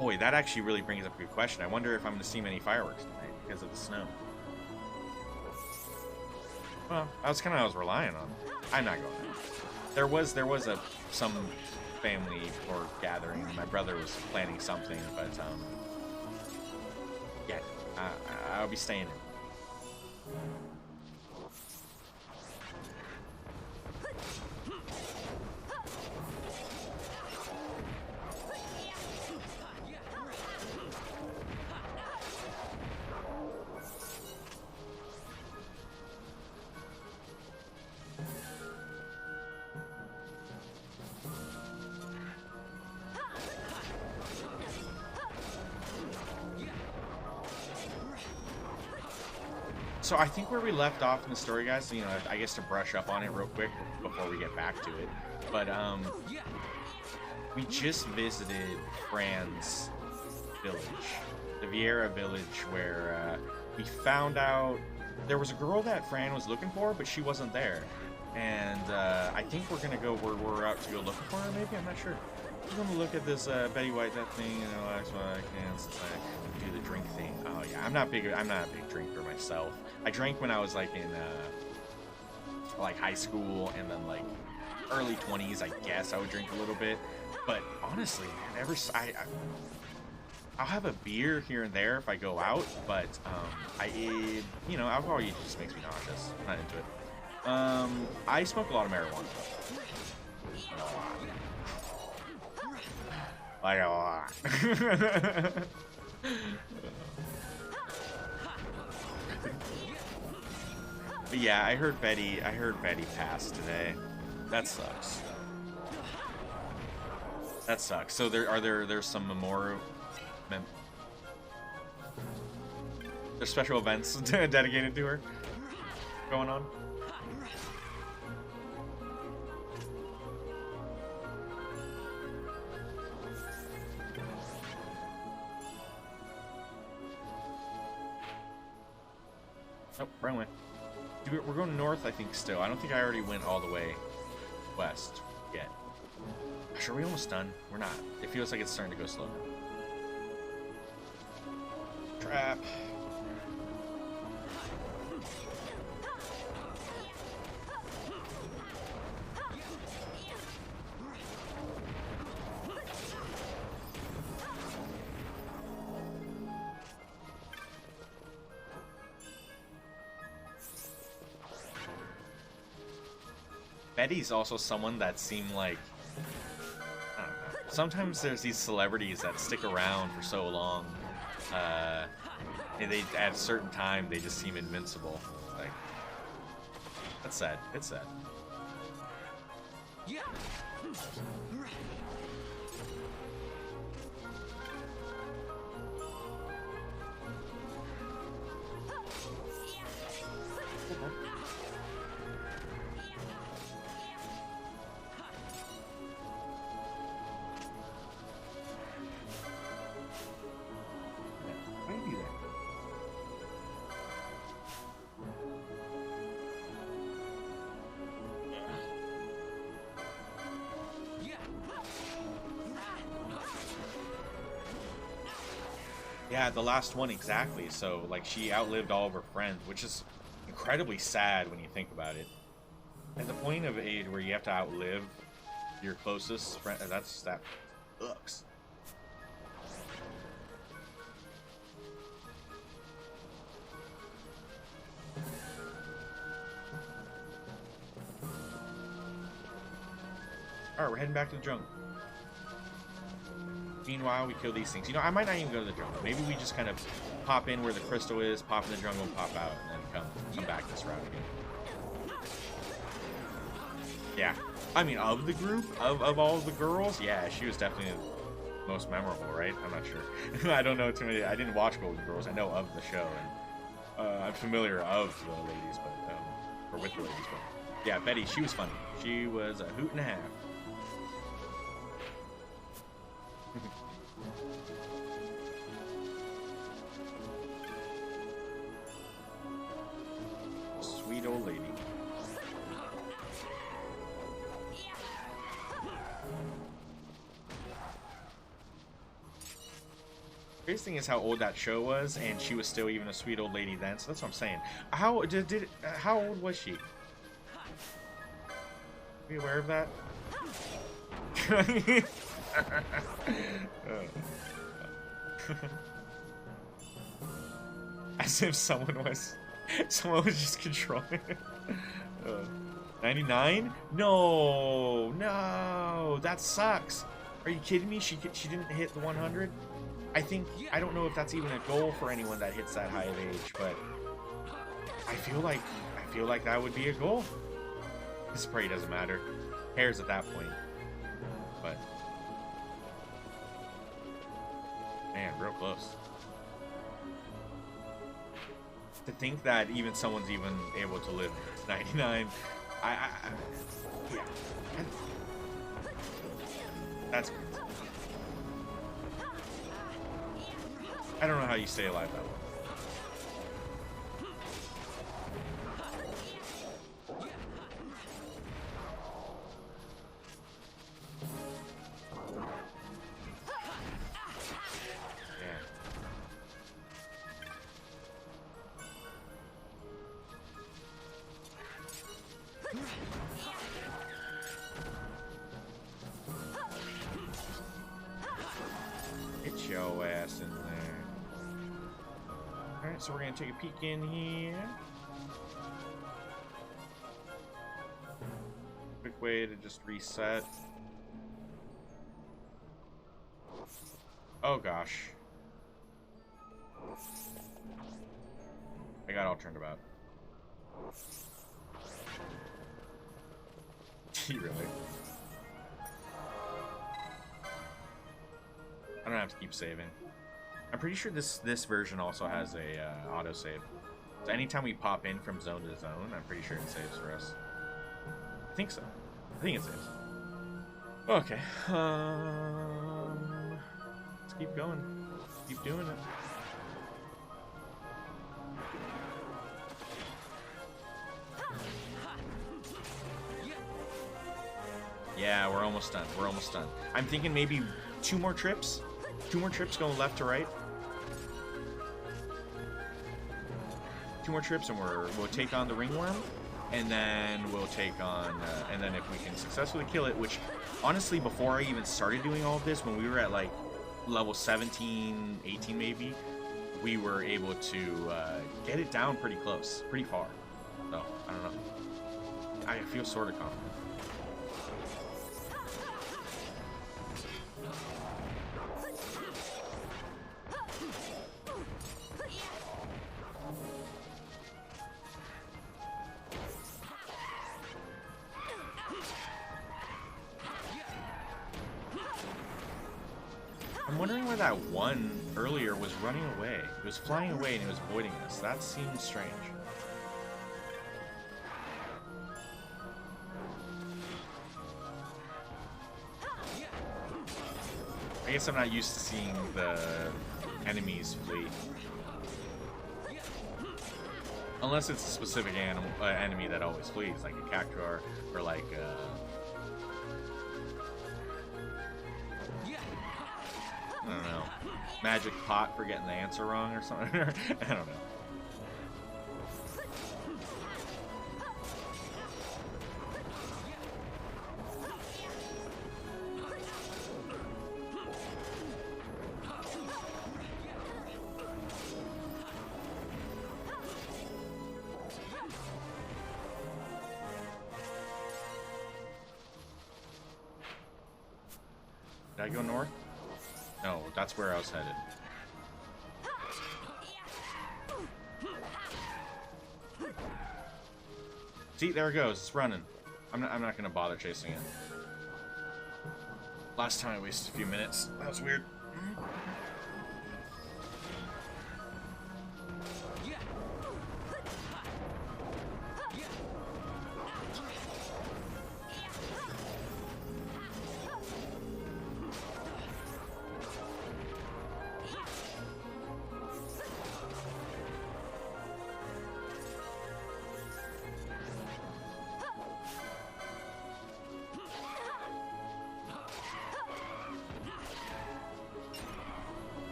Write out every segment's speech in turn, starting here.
Boy, that actually really brings up a good question. I wonder if I'm going to see many fireworks tonight because of the snow. Well, that's kind of what I was relying on. I'm not going out. There was some family or gathering. My brother was planning something, but yeah, I'll be staying in. So I think where we left off in the story, guys, you know, I guess to brush up on it real quick before we get back to it, but we just visited Fran's village, the Vieira village, where we found out there was a girl that Fran was looking for, but she wasn't there, and I think we're gonna go where we're out to go looking for her. Maybe, I'm not sure. We're gonna look at this Betty White, that thing, you know. That's why I can since I do the drink thing. Oh yeah, I'm not a big drinker myself. I drank when I was like in like high school, and then like early 20s. I guess I would drink a little bit, but honestly, man, I'll have a beer here and there if I go out, but you know, alcohol just makes me nauseous. I'm not into it. I smoke a lot of marijuana. Like a lot. But yeah, I heard Betty passed today. That sucks. That sucks. So there's some there's special events dedicated to her going on. Oh, wrong way. We're going north, I think, still. I don't think I already went all the way west yet. Are we almost done? We're not. It feels like it's starting to go slow now. Trap. Betty's also someone that seemed like, I don't know, sometimes there's these celebrities that stick around for so long, and they, at a certain time, they just seem invincible. Like, that's sad. It's sad. Yeah. Yeah, the last one, exactly. So, like, she outlived all of her friends, which is incredibly sad when you think about it. At the point of age where you have to outlive your closest friend, that sucks. Alright, we're heading back to the jungle. Meanwhile, we kill these things. You know, I might not even go to the jungle. Maybe we just kind of pop in where the crystal is, pop in the jungle, and pop out, and then come back this route again. Yeah. I mean, of the group, of all of the girls, yeah, she was definitely the most memorable, right? I'm not sure. I don't know too many. I didn't watch Golden Girls. I know of the show, and I'm familiar of the ladies, but or with the ladies, but yeah, Betty, she was funny. She was a hoot and a half. Sweet old lady. Crazy thing is how old that show was, and she was still even a sweet old lady then. So that's what I'm saying. How old was she? Are you aware of that? As if someone was just controlling it. 99? No, that sucks. Are you kidding me? She didn't hit the 100. I don't know if that's even a goal for anyone that hits that high of age, but I feel like that would be a goal. This probably doesn't matter. Who cares at that point? But man, real close. To think that even someone's even able to live to 99, yeah, that's crazy. I don't know how you stay alive that long. Get your ass in there. Alright, so we're gonna take a peek in here. Quick way to just reset. Oh gosh. I got all turned about. Really? I don't have to keep saving. I'm pretty sure this version also has a autosave. So anytime we pop in from zone to zone, I'm pretty sure it saves for us. I think so. I think it saves. Okay. Let's keep going. Keep doing it. Yeah, we're almost done. We're almost done. I'm thinking maybe 2 more trips. 2 more trips going left to right. 2 more trips and we'll take on the ringworm. And then we'll take on... and then if we can successfully kill it, which honestly, before I even started doing all of this, when we were at like level 17, 18 maybe, we were able to get it down pretty close, pretty far. So, I don't know. I feel sort of confident. I'm wondering why that one earlier was running away. It was flying away and it was avoiding us. That seems strange. I guess I'm not used to seeing the enemies flee. Unless it's a specific enemy that always flees, like a cactuar or like I don't know, magic pot for getting the answer wrong or something. I don't know. Did I go north? No, that's where I was headed. See, there it goes. It's running. I'm not gonna bother chasing it. Last time I wasted a few minutes. That was weird.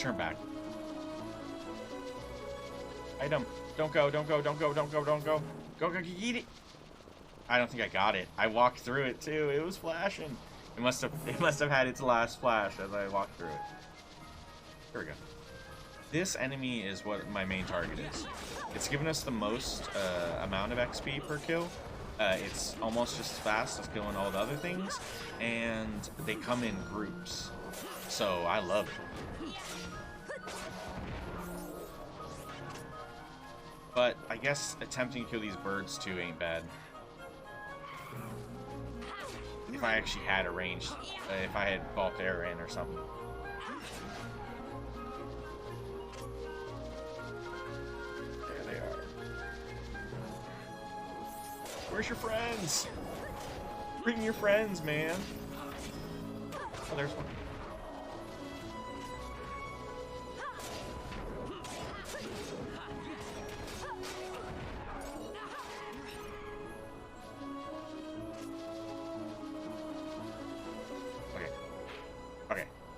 turn back. Item. Don't go, don't go, don't go, don't go, don't go. Go, go, eat it. I don't think I got it. I walked through it too. It was flashing. It must have had its last flash as I walked through it. Here we go. This enemy is what my main target is. It's given us the most amount of XP per kill. It's almost just as fast as killing all the other things, and they come in groups. So I love it. But I guess attempting to kill these birds too ain't bad. If I actually had a range, if I had bulk air in or something. There they are. Where's your friends? Bring your friends, man. Oh, there's one.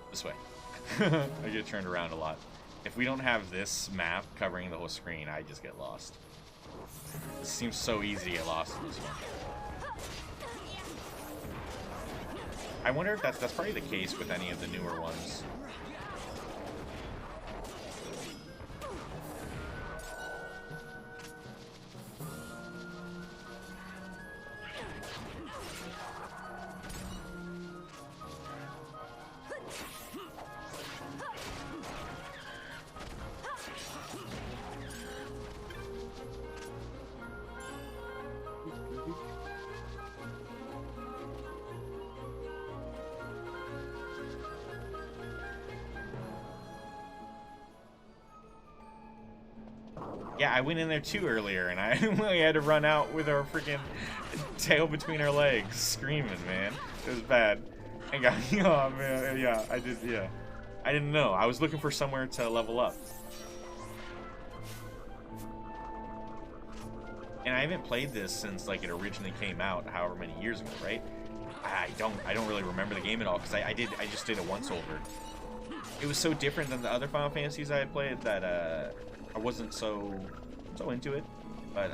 This way. I get turned around a lot. If we don't have this map covering the whole screen, I just get lost. It seems so easy to get lost in this one. I wonder if that's probably the case with any of the newer ones. Yeah, I went in there too earlier, and I had to run out with our freaking tail between our legs, screaming, man. It was bad. I got, oh man, yeah, I did, yeah. I didn't know. I was looking for somewhere to level up. And I haven't played this since like it originally came out, however many years ago, right? I don't really remember the game at all because I just did it once over. It was so different than the other Final Fantasies I had played that I wasn't so into it. But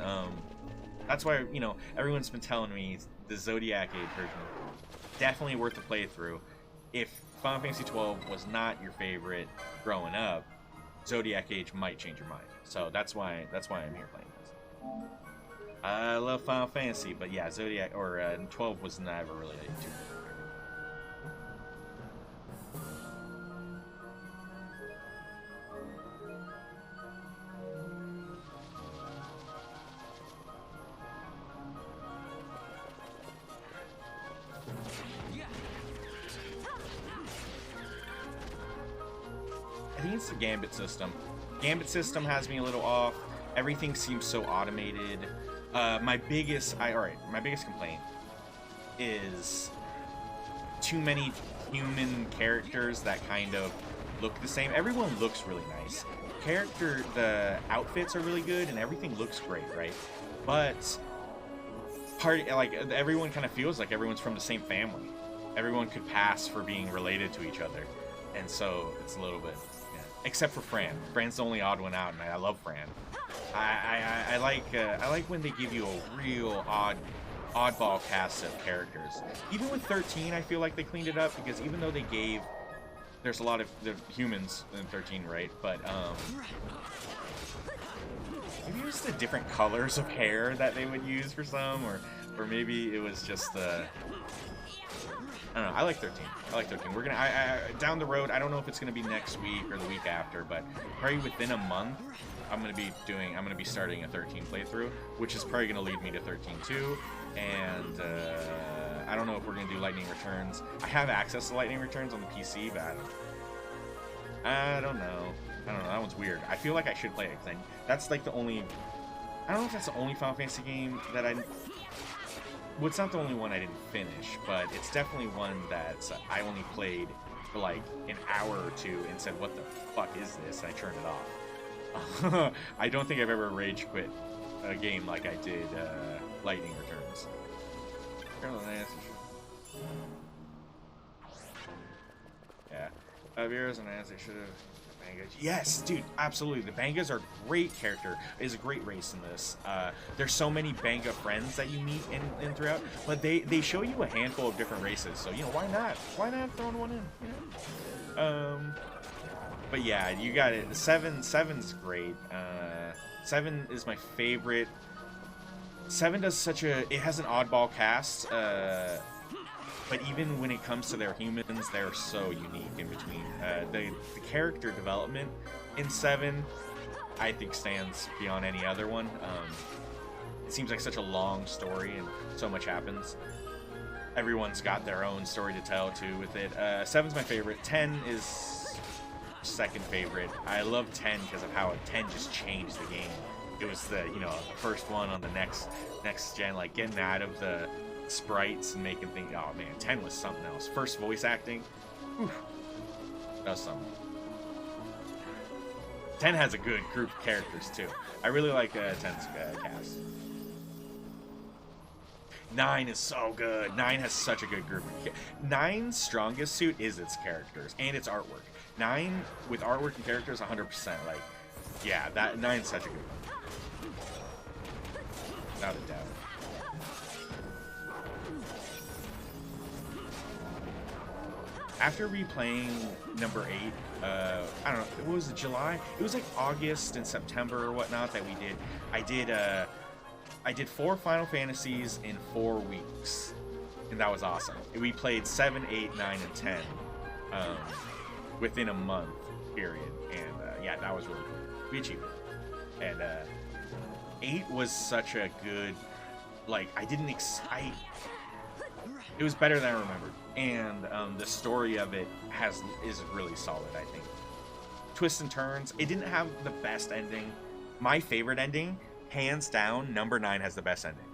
that's why, you know, everyone's been telling me the Zodiac Age version definitely worth the playthrough. If Final Fantasy XII was not your favorite growing up, Zodiac Age might change your mind. So that's why I'm here playing this. I love Final Fantasy, but yeah, Zodiac or 12 was never really too. I think it's the Gambit system. Gambit system has me a little off. Everything seems so automated. My biggest complaint is too many human characters that kind of look the same. Everyone looks really nice. The outfits are really good and everything looks great, right? But everyone kind of feels like everyone's from the same family. Everyone could pass for being related to each other, and so it's a little bit, yeah. Except for Fran. Fran's the only odd one out, and I love Fran. I like when they give you a real oddball cast of characters. Even with 13, I feel like they cleaned it up because even though there's a lot of the humans in 13, right? But maybe it was the different colors of hair that they would use for some, or maybe it was just the. I don't know. I like 13. We're gonna down the road. I don't know if it's gonna be next week or the week after, but probably within a month, I'm gonna be starting a 13 playthrough, which is probably gonna lead me to 13-2. And I don't know if we're gonna do Lightning Returns. I have access to Lightning Returns on the PC, but I don't know. That one's weird. I feel like I should play it because that's like the only. I don't know if that's the only Final Fantasy game that I. Well, it's not the only one I didn't finish, but it's definitely one that I only played for like an hour or two and said, "What the fuck is this?" and I turned it off. I don't think I've ever rage quit a game like I did Lightning Returns. Yeah, 5 years and I should have Bangas. Yes, dude, absolutely. The Bangas are great character. Is a great race in this. There's so many Banga friends that you meet in throughout, but they show you a handful of different races. So why not? Why not throwing one in? But yeah, you got it. Seven's great. Seven is my favorite. Seven does it has an oddball cast. But even when it comes to their humans, they're so unique in between. The character development in 7, I think, stands beyond any other one. It seems like such a long story and so much happens. Everyone's got their own story to tell, too, with it. 7's my favorite. 10 is second favorite. I love 10 because of how 10 just changed the game. It was the first one on the next gen, like getting out of the sprites and making things. Oh man, 10 was something else. First voice acting, whew, that was something. 10 has a good group of characters too. I really like 10's cast. 9 is so good. 9 has such a good group. 9's strongest suit is its characters and its artwork. 9 with artwork and characters, 100%. Like, yeah, that 9's such a good one. Without a doubt. After replaying number 8, I don't know, what was it, July? It was like August and September or whatnot that we did. I did 4 Final Fantasies in 4 weeks, and that was awesome. We played 7, 8, 9, and 10 within a month period, and yeah, that was really cool. We achieved it. And 8 was such a good, like, it was better than I remembered, and the story of it is really solid, I think. Twists and turns. It didn't have the best ending. My favorite ending, hands down, number 9 has the best ending.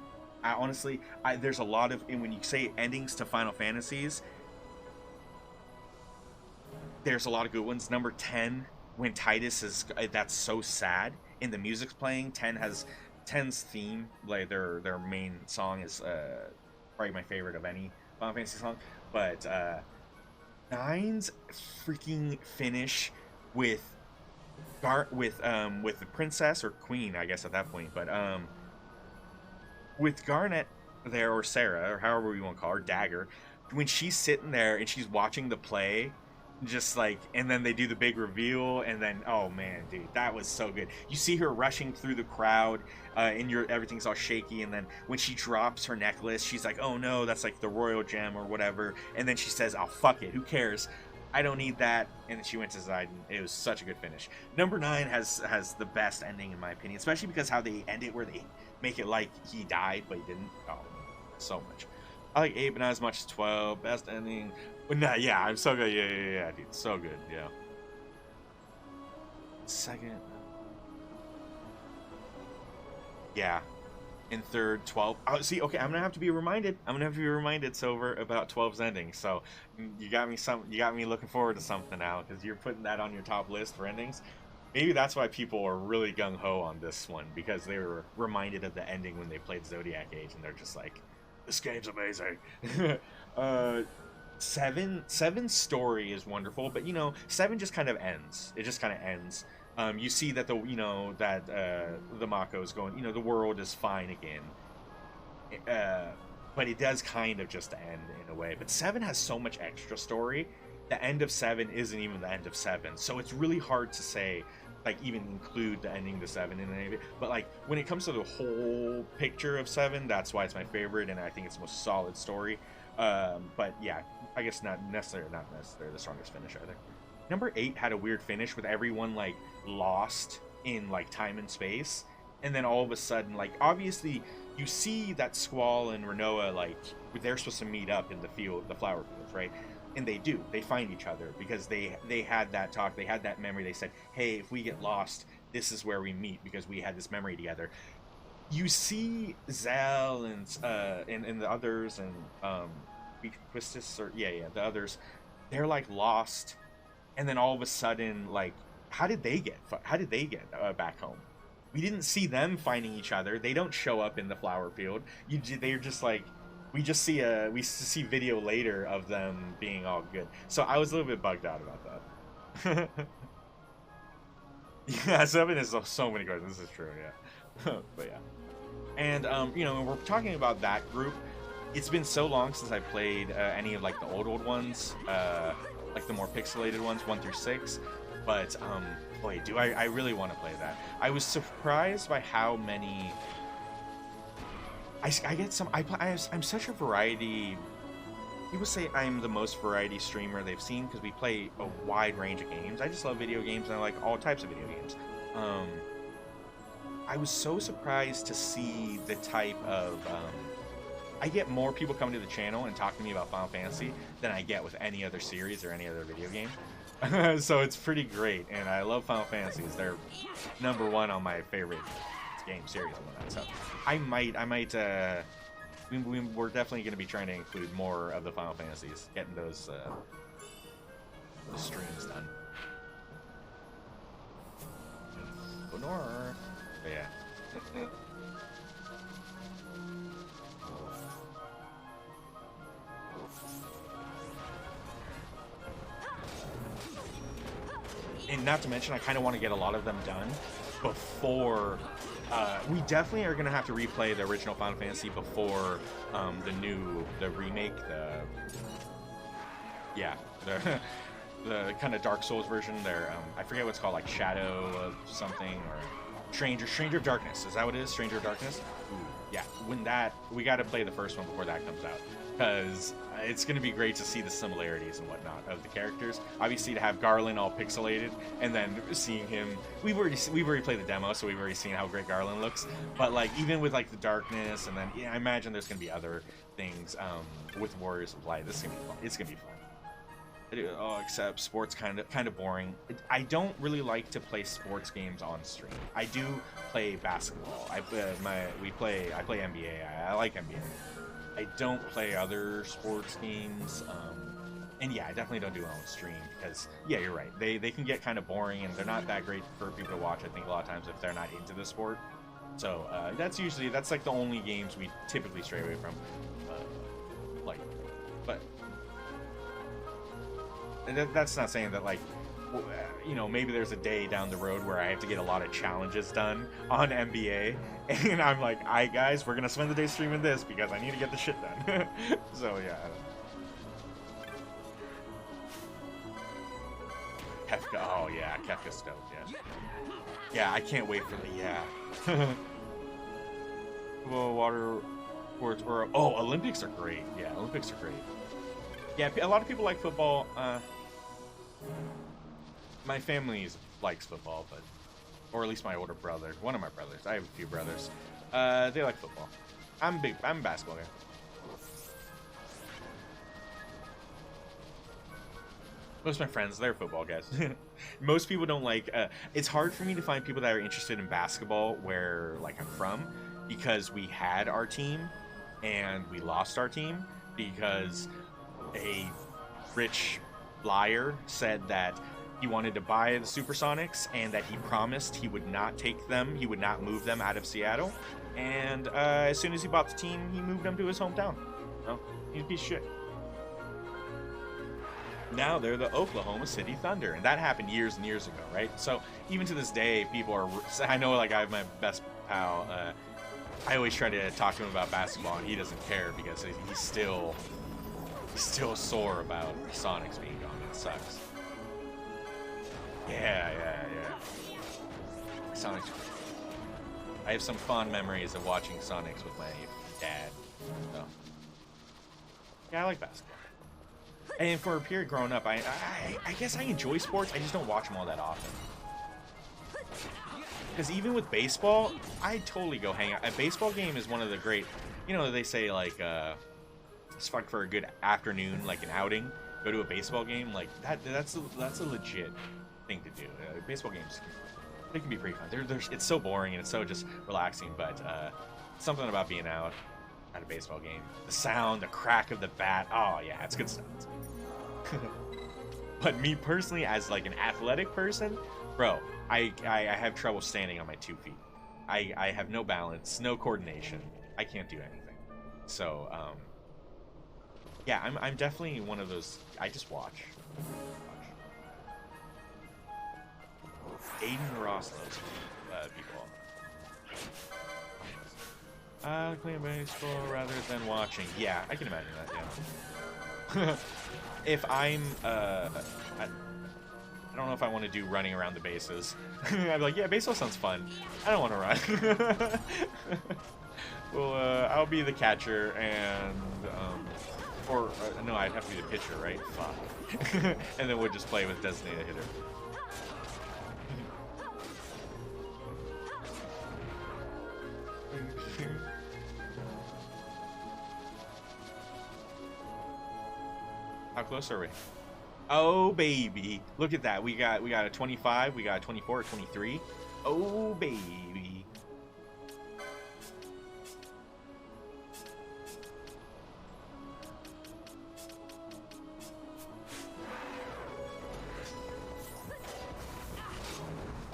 I honestly, there's a lot of, and when you say endings to Final Fantasies, there's a lot of good ones. Number 10, when Titus is, that's so sad, and the music's playing. 10's theme, like their main song is probably my favorite of any Final Fantasy song, but 9's freaking finish with the princess or queen, I guess at that point, but with Garnet there, or Sarah, or however you want to call her, Dagger, when she's sitting there and she's watching the play, just like, and then they do the big reveal, and then, oh man, dude, that was so good. You see her rushing through the crowd, and everything's all shaky, and then when she drops her necklace, she's like, oh no, that's like the royal gem or whatever, and then she says, oh fuck it, who cares, I don't need that, and then she went to Zidane. It was such a good finish. Number 9 has the best ending in my opinion, especially because how they end it, where they make it like he died but he didn't. Oh, so much. I like 8, but not as much as 12. Best ending. But nah, yeah, I'm so good. Yeah, dude, so good. Yeah. Second. Yeah. In third, 12. Oh, see, okay, I'm gonna have to be reminded. Silver, about 12's ending. So you got me looking forward to something now, because you're putting that on your top list for endings. Maybe that's why people are really gung ho on this one, because they were reminded of the ending when they played Zodiac Age, and they're just like, this game's amazing. 7's story is wonderful, but 7 just kind of ends. It just kind of ends. You see that the Mako's going, the world is fine again. But it does kind of just end in a way. But 7 has so much extra story. The end of 7 isn't even the end of 7. So it's really hard to say, like, even include the ending to 7 in any of it. But like, when it comes to the whole picture of 7, that's why it's my favorite, and I think it's the most solid story. But yeah, I guess not necessarily the strongest finish either. Number 8 had a weird finish with everyone like lost in like time and space, and then all of a sudden, like, obviously you see that Squall and Renoa, like, they're supposed to meet up in the flower fields, right? And they do. They find each other because they had that talk. They had that memory. They said, hey, if we get lost, this is where we meet because we had this memory together. You see Zell and the others, and Quistis, or the others, they're like lost, and then all of a sudden, like, how did they get back home? We didn't see them finding each other. They don't show up in the flower field. They're just like, we see video later of them being all good. So I was a little bit bugged out about that. Yeah, 7 is so many questions. This is true, yeah. But yeah. And, you know, we're talking about that group. It's been so long since I played any of, like, the old ones. Like, the more pixelated ones, 1 through 6. But, boy, do I really want to play that. I was surprised by how many... I get some... I'm such a variety... People say I'm the most variety streamer they've seen because we play a wide range of games. I just love video games and I like all types of video games. I was so surprised to see the type of... I get more people coming to the channel and talking to me about Final Fantasy than I get with any other series or any other video game. So it's pretty great, and I love Final Fantasies. They're #1 on my favorite game series and whatnot. So I might we're definitely going to be trying to include more of the Final Fantasies, getting those streams done. But yeah. And not to mention, I kind of want to get a lot of them done before... we definitely are going to have to replay the original Final Fantasy before the remake, the kind of Dark Souls version. I forget what it's called, like Shadow of something, or Stranger of Darkness. Is that what it is? Stranger of Darkness? Ooh, yeah, we got to play the first one before that comes out, because it's going to be great to see the similarities and whatnot of the characters. Obviously, to have Garland all pixelated, and then seeing him, we've already played the demo, so we've already seen how great Garland looks. But like, even with like the darkness, and then I imagine there's going to be other things with Warriors of Light. This is going to be fun. It's going to be fun. Except sports kind of boring. I don't really like to play sports games on stream. I do play basketball. I play NBA. I like NBA. I don't play other sports games. And yeah, I definitely don't do it on stream because, yeah, you're right. They can get kind of boring, and they're not that great for people to watch, I think, a lot of times if they're not into the sport. So that's like the only games we typically stray away from. That's not saying that, like, you know, maybe there's a day down the road where I have to get a lot of challenges done on NBA, and I'm like, alright guys, we're gonna spend the day streaming this because I need to get the shit done. So yeah. Kefka, oh yeah, Kefka's dope, yeah. Yeah, I can't wait for well, water sports, or Olympics are great. Yeah, Olympics are great. Yeah, a lot of people like football. My family likes football, or at least my older brother, one of my brothers. I have a few brothers. They like football. I'm a basketball guy. Most of my friends, they're football guys. Most people don't like... it's hard for me to find people that are interested in basketball where, like, I'm from, because we had our team, and we lost our team, because a rich liar said that he wanted to buy the Supersonics, and that he promised he would not take them, he would not move them out of Seattle, and as soon as he bought the team, he moved them to his hometown. So, he's a piece of shit. Now they're the Oklahoma City Thunder, and that happened years and years ago, right? So even to this day, people are... I know, like, I have my best pal. I always try to talk to him about basketball, and he doesn't care because he's still sore about the Sonics being gone. It sucks. Yeah. Sonics. I have some fond memories of watching Sonics with my dad. So. Yeah, I like basketball. And for a period growing up, I guess I enjoy sports, I just don't watch them all that often. Because even with baseball, I totally go hang out. A baseball game is one of the great, you know, they say, like, it's fun for a good afternoon, like an outing, go to a baseball game, like, that's a legit thing to do. Baseball games, they can be pretty fun. It's so boring and it's so just relaxing, but something about being out at a baseball game. The sound, the crack of the bat, oh yeah, it's good stuff. But me personally, as like an athletic person, bro, I have trouble standing on my 2 feet. I have no balance, no coordination. I can't do anything. So, yeah, I'm definitely one of those. I just watch. Aiden Ross knows people. Playing baseball rather than watching. Yeah, I can imagine that, yeah. If I'm, I don't know if I want to do running around the bases. I'd be like, yeah, baseball sounds fun. I don't want to run. Well, I'll be the catcher and, no, I'd have to be the pitcher, right? Fuck. And then we'll just play with designated hitter. How close are we? Oh baby, look at that. We got a 25, we got a 24, a 23. Oh baby.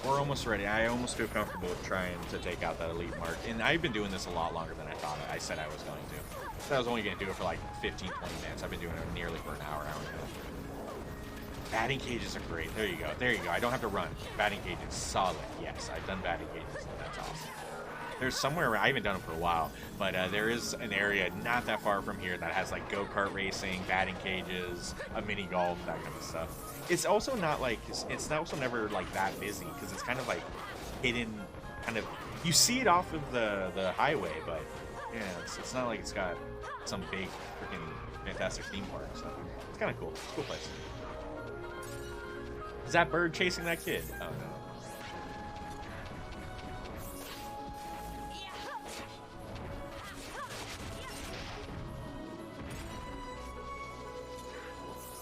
We're almost ready. I almost feel comfortable with trying to take out that elite mark. And I've been doing this a lot longer than I thought I said I was going to. So I was only going to do it for like 15, 20 minutes. I've been doing it nearly for an hour and a half. Batting cages are great. There you go. There you go. I don't have to run. Batting cages, solid. Yes, I've done batting cages, and that's awesome. There's somewhere around, I haven't done it for a while, but there is an area not that far from here that has like go-kart racing, batting cages, a mini golf, that kind of stuff. It's also not like, it's also never like that busy because it's kind of like hidden, kind of, you see it off of the highway, but yeah, it's not like it's got some big freaking fantastic theme park, so it's kind of cool. It's a cool place. Is that bird chasing that kid? Oh no.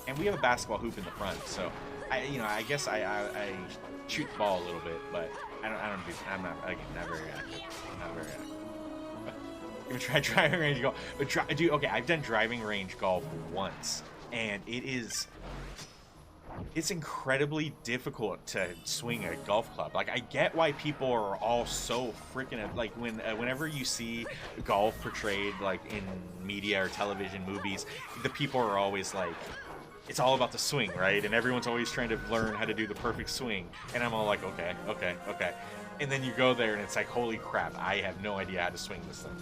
And we have a basketball hoop in the front, so I guess I shoot the ball a little bit, but I'm not very active. Not very active. Even try driving range golf, but okay, I've done driving range golf once, and it's incredibly difficult to swing a golf club. Like, I get why people are all so freaking, like, whenever you see golf portrayed like in media or television movies, the people are always like, it's all about the swing, right? And everyone's always trying to learn how to do the perfect swing. And I'm all like, okay. And then you go there and it's like, holy crap, I have no idea how to swing this thing.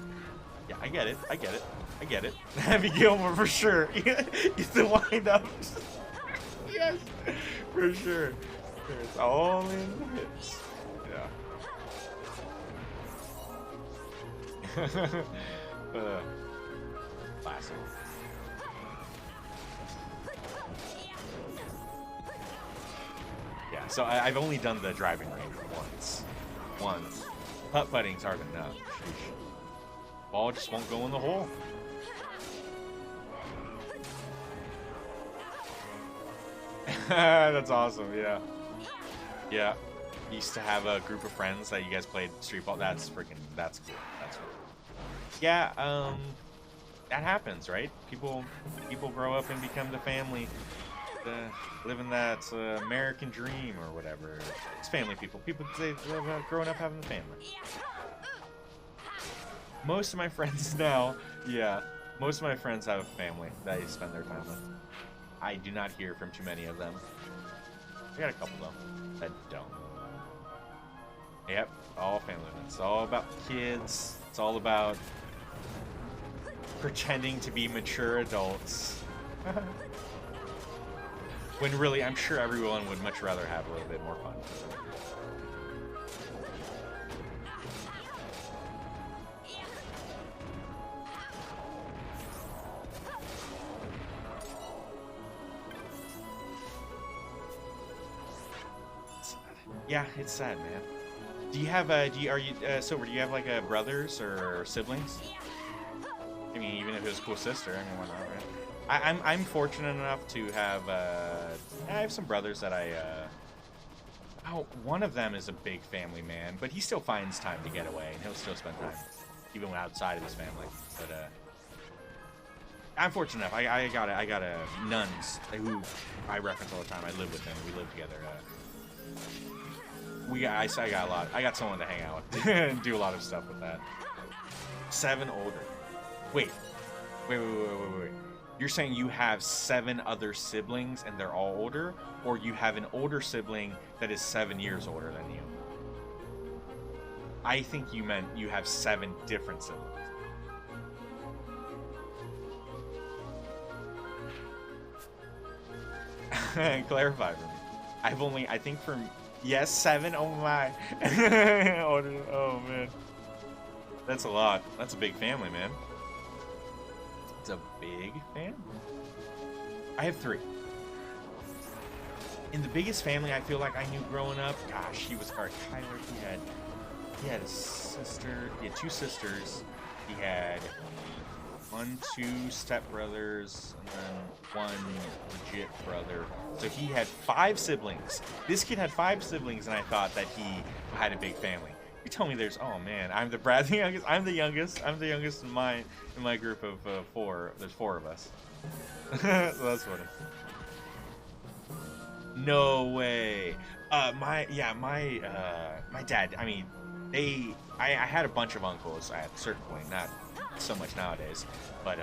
Yeah, I get it. Happy Gilmore for sure. Get the wind up. Yes, for sure. It's all in the hips. Yeah. Classic. Yeah, so I've only done the driving range once. Putt-putting's hard enough. Sheesh. Ball just won't go in the hole. That's awesome, yeah. Yeah. Used to have a group of friends that you guys played street ball. That's cool. That's cool. Yeah, that happens, right? People grow up and become the family. Living that American dream or whatever. It's family people. People say growing up having a family. Most of my friends now, yeah, most of my friends have a family that they spend their time with. I do not hear from too many of them. I got a couple though that don't. Yep, all family. It's all about kids. It's all about pretending to be mature adults. When really, I'm sure everyone would much rather have a little bit more fun. Yeah, it's sad, man. Do you have Silver? Do you have like brothers or siblings? I mean, even if it was a cool sister, I mean, why not, right? I'm fortunate enough to have I have some brothers that one of them is a big family man, but he still finds time to get away and he'll still spend time even when outside of his family. But I'm fortunate enough. I got a nuns who I reference all the time. I live with them. We live together. I got a lot. I got someone to hang out with and do a lot of stuff with that. 7 older. Wait. You're saying you have 7 other siblings and they're all older, or you have an older sibling that is 7 years older than you? I think you meant you have 7 different siblings. Clarify for me. I think yes, 7. Oh my. Oh man. That's a lot. That's a big family, man. It's a big family. I have 3. In the biggest family I feel like I knew growing up, gosh, he was our Tyler. He had a sister. He had 2 sisters. He had 2 stepbrothers, and then 1 legit brother. So he had 5 siblings. This kid had 5 siblings, and I thought that he had a big family. You tell me there's, oh man, I'm the youngest. I'm the youngest in my group of 4. There's 4 of us. So that's funny. No way. My dad. I mean, I had a bunch of uncles at a certain point. Not so much nowadays, but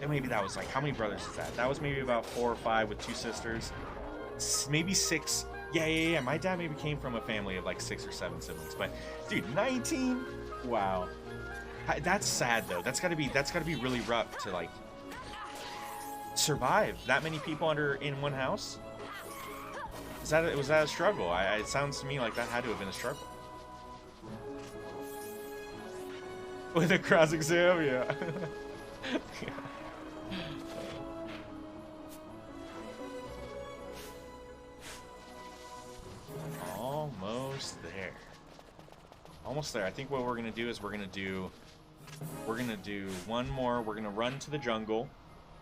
and maybe that was like, how many brothers is that? That was maybe about 4 or 5 with 2 sisters, maybe 6. Yeah. My dad maybe came from a family of like 6 or 7 siblings, but dude, 19. Wow, that's sad though. That's gotta be really rough to like survive that many people in one house. Was that a struggle? It sounds to me like that had to have been a struggle. With a cross exam, yeah. Almost there. Almost there. I think what we're gonna do is we're gonna do one more. We're gonna run to the jungle,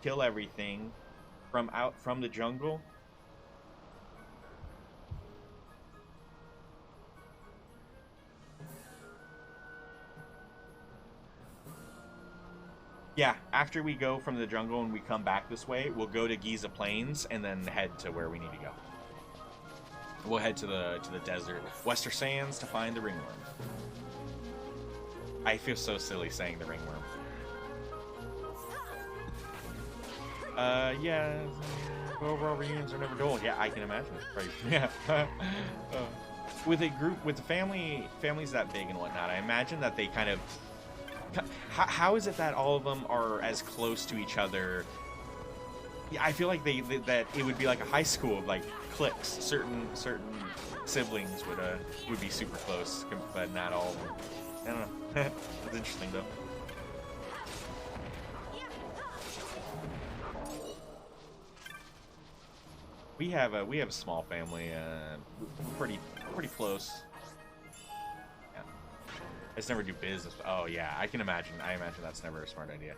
kill everything from the jungle. Yeah, after we go from the jungle and we come back this way, we'll go to Giza Plains and then head to where we need to go. We'll head to the desert, Western Sands, to find the ringworm. I feel so silly saying the ringworm. Yeah, overall reunions are never dull. Yeah, I can imagine. Right. Yeah. With a group, with the families that big and whatnot, I imagine that they kind of. How is it that all of them are as close to each other? Yeah, I feel like that it would be like a high school of like cliques. Certain siblings would be super close, but not all of them. I don't know. It's interesting though. We have a small family, pretty close. I just never do business. Oh yeah, I can imagine. I imagine that's never a smart idea.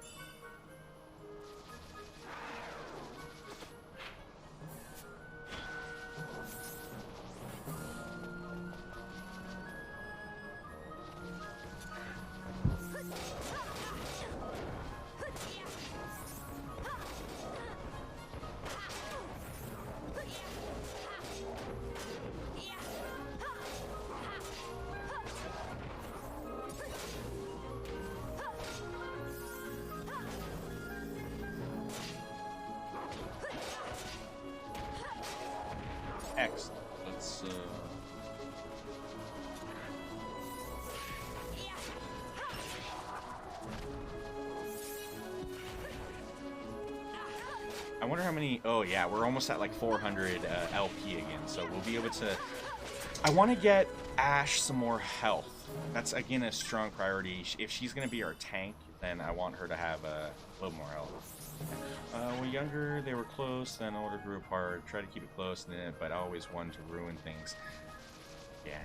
Excellent. Let's I wonder how many. Oh yeah, we're almost at like 400 LP again, so we'll be able to. I want to get Ash some more health. That's again a strong priority. If she's gonna be our tank, then I want her to have a little more health. When younger, they were close, then older grew apart. Try to keep it close, but always wanted to ruin things. Yeah.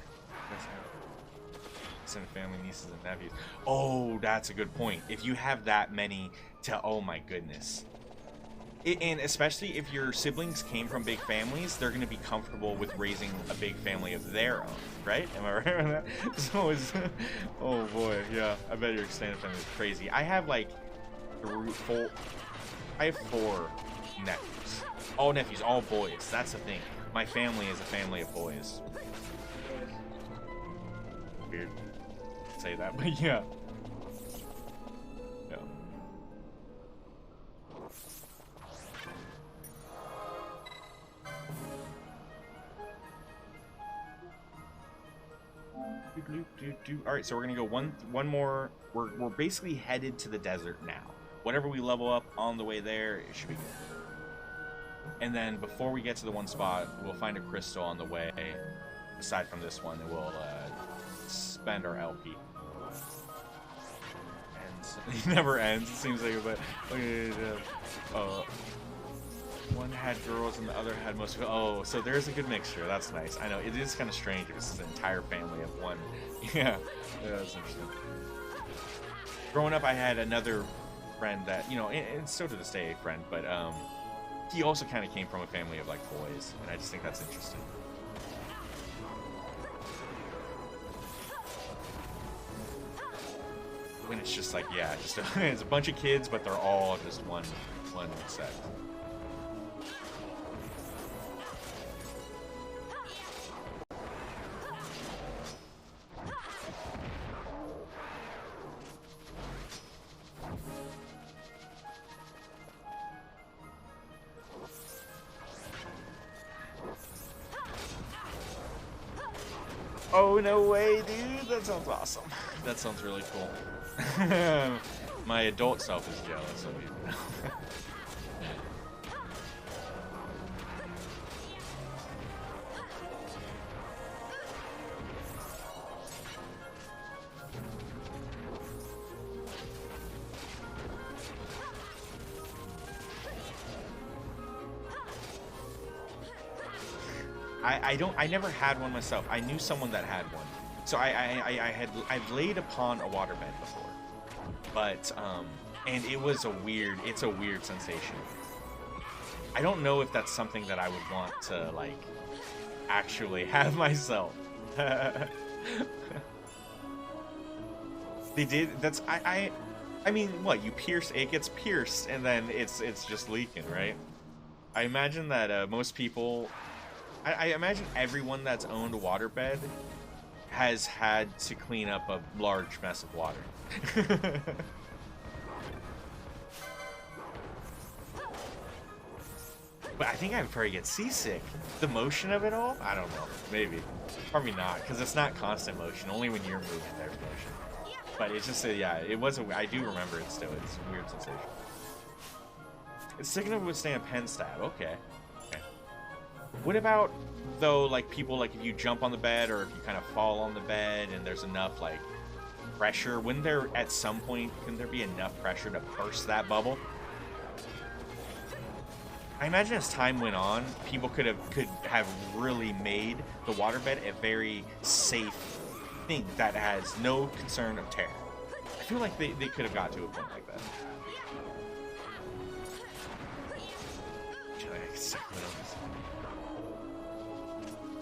Send family, nieces, and nephews. Oh, that's a good point. If you have that many oh my goodness. And especially if your siblings came from big families, they're going to be comfortable with raising a big family of their own, right? Am I right on that? So oh boy, yeah. I bet your extended family is crazy. I have like I have 4 nephews. All nephews, all boys. That's the thing. My family is a family of boys. Weird to say that, but yeah. Yeah. All right, so we're gonna go one more. We're basically headed to the desert now. Whatever we level up on the way there, it should be good. And then before we get to the one spot, we'll find a crystal on the way, aside from this one, and we'll spend our LP. And it never ends, it seems like, but one had girls and the other had most of it. Oh, so there's a good mixture. That's nice. I know, it is kind of strange if it's an entire family of one. Yeah, that's interesting. Growing up, I had another friend that, you know, and still to this day a friend, but he also kind of came from a family of like boys, and I just think that's interesting. When it's just like, yeah, just it's a bunch of kids, but they're all just one set. Oh, no way, dude. That sounds awesome. That sounds really cool. My adult self is jealous of you. I never had one myself. I knew someone that had one. So I've laid upon a waterbed before. But and it's a weird sensation. I don't know if that's something that I would want to like actually have myself. They did, that's I mean, what, you pierce, it gets pierced and then it's just leaking, right? I imagine that most people, I imagine everyone that's owned a waterbed has had to clean up a large mess of water. But I think I would probably get seasick. The motion of it all? I don't know. Maybe. Probably not, because it's not constant motion. Only when you're moving there's motion. But it's just, yeah, it was I do remember it still. It's a weird sensation. It's sick enough to withstand a pen stab. Okay. What about, though, like, people, like, if you jump on the bed or if you kind of fall on the bed and there's enough, like, pressure, wouldn't there, at some point, couldn't there be enough pressure to burst that bubble? I imagine as time went on, people could have really made the waterbed a very safe thing that has no concern of tear. I feel like they could have got to a point like that.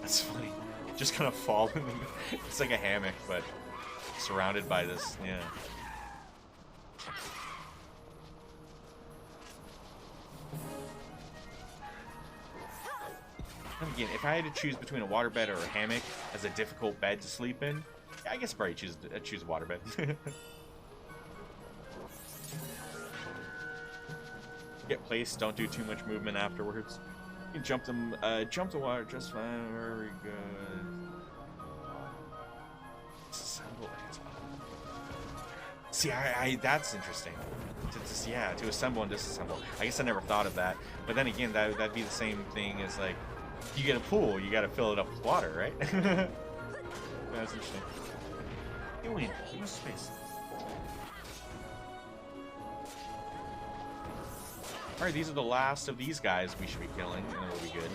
That's funny. Just kind of fall in the, it's like a hammock, but surrounded by this, yeah. And again, if I had to choose between a waterbed or a hammock as a difficult bed to sleep in, yeah, I guess I'd probably choose a waterbed. Get placed, don't do too much movement afterwards. You can jump the water just fine, very good. Disassemble. See, that's interesting. To assemble and disassemble. I guess I never thought of that. But then again, that'd be the same thing as like, you get a pool, you gotta fill it up with water, right? That's interesting. You win. Give us space. Alright, these are the last of these guys we should be killing, and then we'll be good.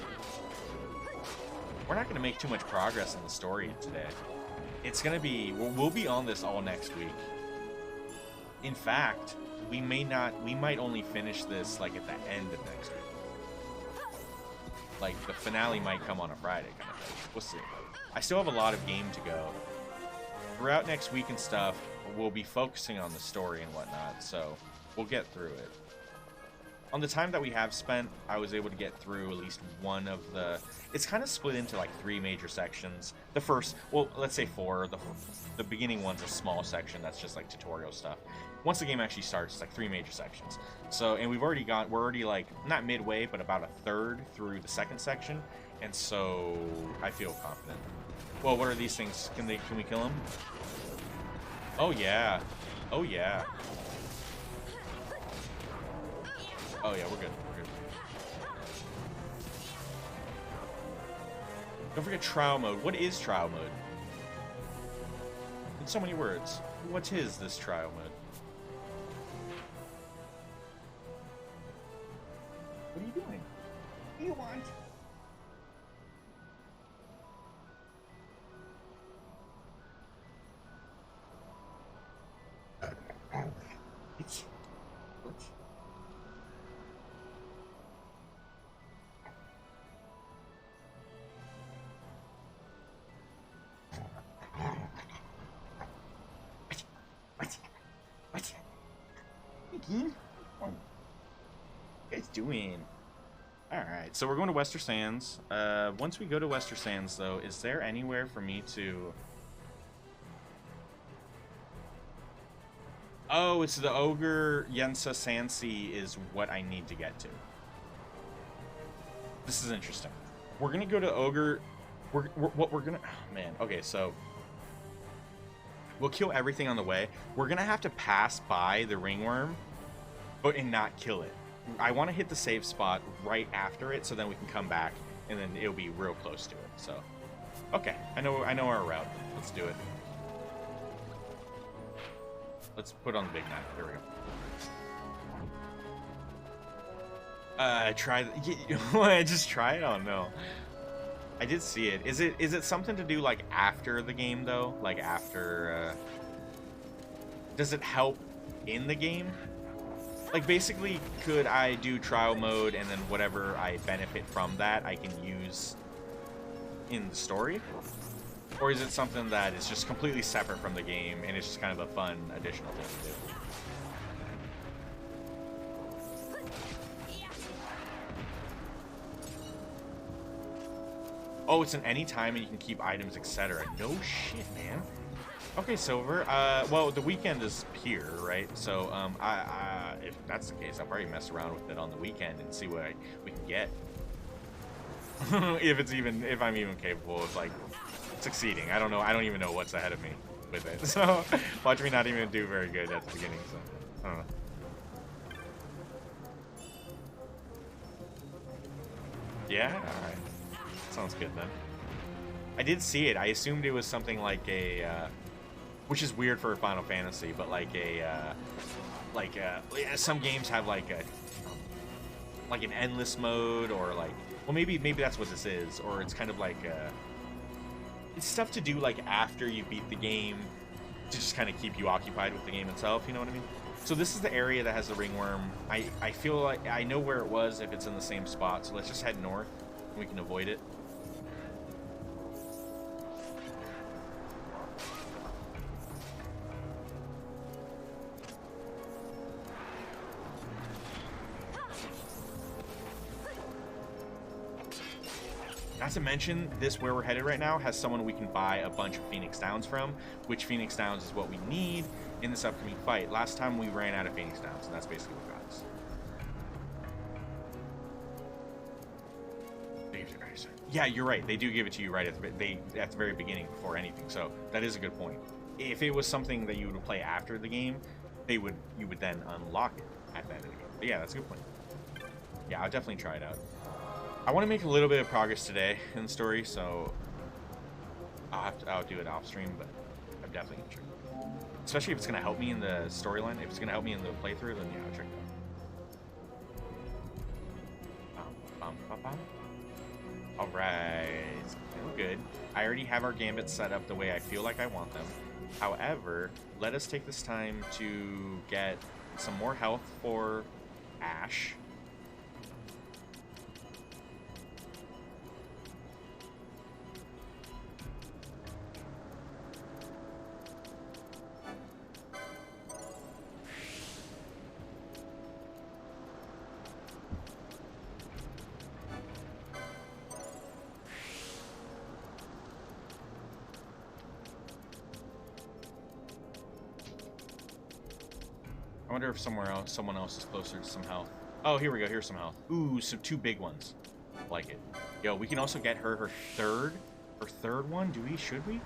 We're not gonna make too much progress in the story today. It's gonna be, we'll be on this all next week. In fact, we might only finish this like at the end of next week. Like, the finale might come on a Friday kind of thing. We'll see. I still have a lot of game to go. Throughout next week and stuff, we'll be focusing on the story and whatnot, so we'll get through it. On the time that we have spent, I was able to get through at least one of the... It's kind of split into, like, 3 major sections. The first... Well, let's say 4. The beginning one's a small section that's just, like, tutorial stuff. Once the game actually starts, it's, like, 3 major sections. So, and we're already, like, not midway, but about a third through the second section. And so, I feel confident. Well, what are these things? Can we kill them? Oh yeah. Oh yeah. Oh yeah, we're good. We're good. Don't forget trial mode. What is trial mode? In so many words. What is this trial mode? What are you doing? What do you want? What are you guys doing? Alright, so we're going to Wester Sands. Once we go to Wester Sands, though, is there anywhere for me to... Oh, it's the Ogre Yensa Sansi is what I need to get to. This is interesting. We're going to go to Ogre... We're going to... Oh, man. Okay, so... We'll kill everything on the way. We're going to have to pass by the ringworm, and not kill it. I want to hit the save spot right after it, so then we can come back, and then it'll be real close to it. So, okay, I know our route. Let's do it. Let's put on the big knife. There we go. Just try it. Oh no, I did see it. Is it something to do like after the game though? Like after? Does it help in the game? Like, basically, could I do trial mode and then whatever I benefit from that I can use in the story? Or is it something that is just completely separate from the game and it's just kind of a fun additional thing to do? Oh, it's an any time and you can keep items, etc. No shit, man. Okay, Silver. Well, the weekend is here, right? So, if that's the case, I'll probably mess around with it on the weekend and see what we can get. if I'm even capable of like succeeding. I don't know. I don't even know what's ahead of me with it. So, watch me not even do very good at the beginning. So, I don't know. Yeah. All right. Sounds good then. I did see it. I assumed it was something like a. Which is weird for a Final Fantasy, but like some games have like an endless mode, or like, well, maybe that's what this is, or it's kind of like it's stuff to do like after you beat the game to just kind of keep you occupied with the game itself. You know what I mean? So this is the area that has the ringworm. I feel like I know where it was if it's in the same spot. So let's just head north and we can avoid it. Not to mention, this where we're headed right now has someone we can buy a bunch of Phoenix Downs from, which Phoenix Downs is what we need in this upcoming fight. Last time we ran out of Phoenix Downs, and that's basically what got us. Yeah, you're right. They do give it to you right at the very beginning before anything. So that is a good point. If it was something that you would play after the game, you would then unlock it at the end of the game. But yeah, that's a good point. Yeah, I'll definitely try it out. I want to make a little bit of progress today in the story, so I'll do it off stream, but I'm definitely gonna check it out. Especially if it's gonna help me in the storyline. If it's gonna help me in the playthrough, then yeah, I'll check it out. Alright, we're good. I already have our gambits set up the way I feel like I want them. However, let us take this time to get some more health for Ash. I wonder if someone else is closer to some health. Oh, here we go. Here's some health. Ooh, so 2 big ones. Like it. Yo, we can also get her third Our third one? Should we?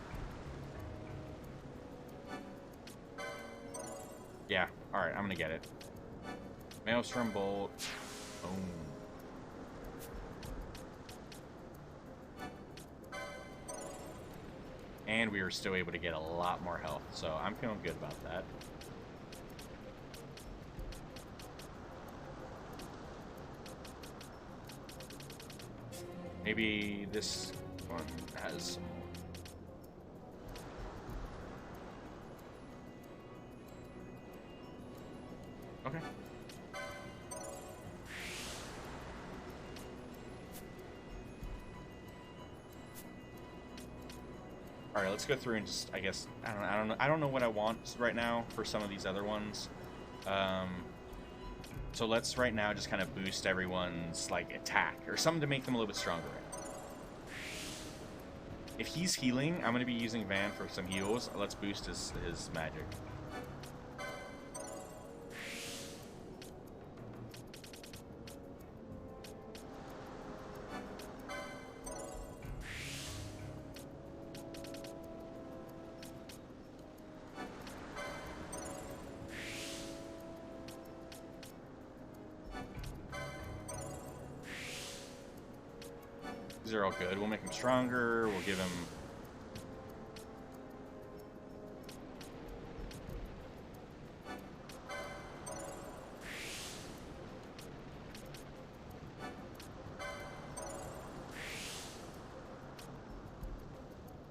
Yeah, alright, I'm gonna get it. Maelstrom Bolt. Boom. And we were still able to get a lot more health, so I'm feeling good about that. Maybe this one has... Okay. All right, let's go through and just, I guess, I don't know what I want right now for some of these other ones. So let's right now just kind of boost everyone's like attack or something to make them a little bit stronger right now. If he's healing, I'm going to be using Van for some heals. Let's boost his magic. These are all good. We'll make him stronger. We'll give him...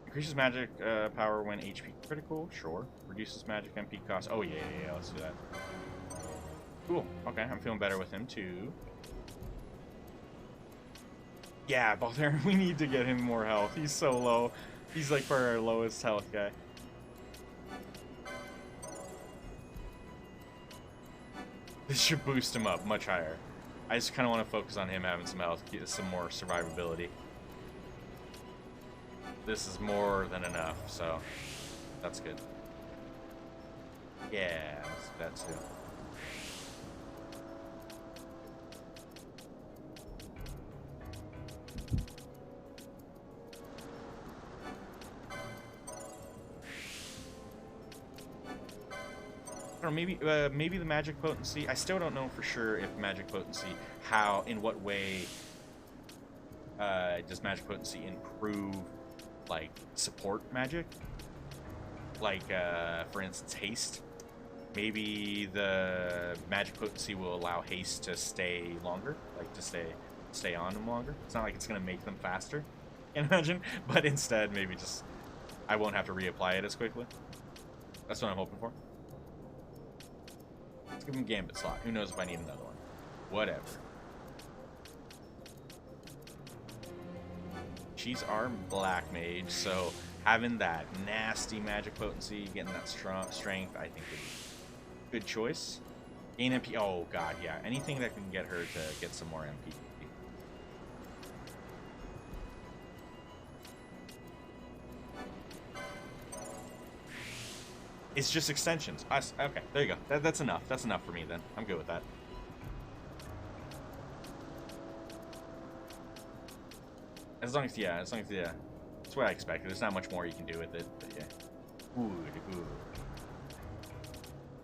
Increases magic power when HP critical. Sure. Reduces magic MP cost. Oh, yeah. Let's do that. Cool. Okay, I'm feeling better with him, too. Yeah, Baltharion, we need to get him more health. He's so low. He's like for our lowest health guy. This should boost him up much higher. I just kind of want to focus on him having some health, get some more survivability. This is more than enough, so that's good. Yeah, that's too. Or maybe the magic potency. I still don't know for sure if magic potency, in what way does magic potency improve like support magic? Like for instance, haste. Maybe the magic potency will allow haste to stay longer, like to stay on them longer. It's not like it's gonna make them faster, can imagine, but instead maybe just I won't have to reapply it as quickly. That's what I'm hoping for. Let's give him Gambit slot. Who knows if I need another one. Whatever. She's our black mage, so having that nasty magic potency, getting that strong strength, I think would be a good choice. Gain MP. Oh god, yeah. Anything that can get her to get some more MP. It's just extensions. Okay, there you go. That's enough. That's enough for me then. I'm good with that. As long as, yeah. That's what I expected. There's not much more you can do with it, but yeah. Good.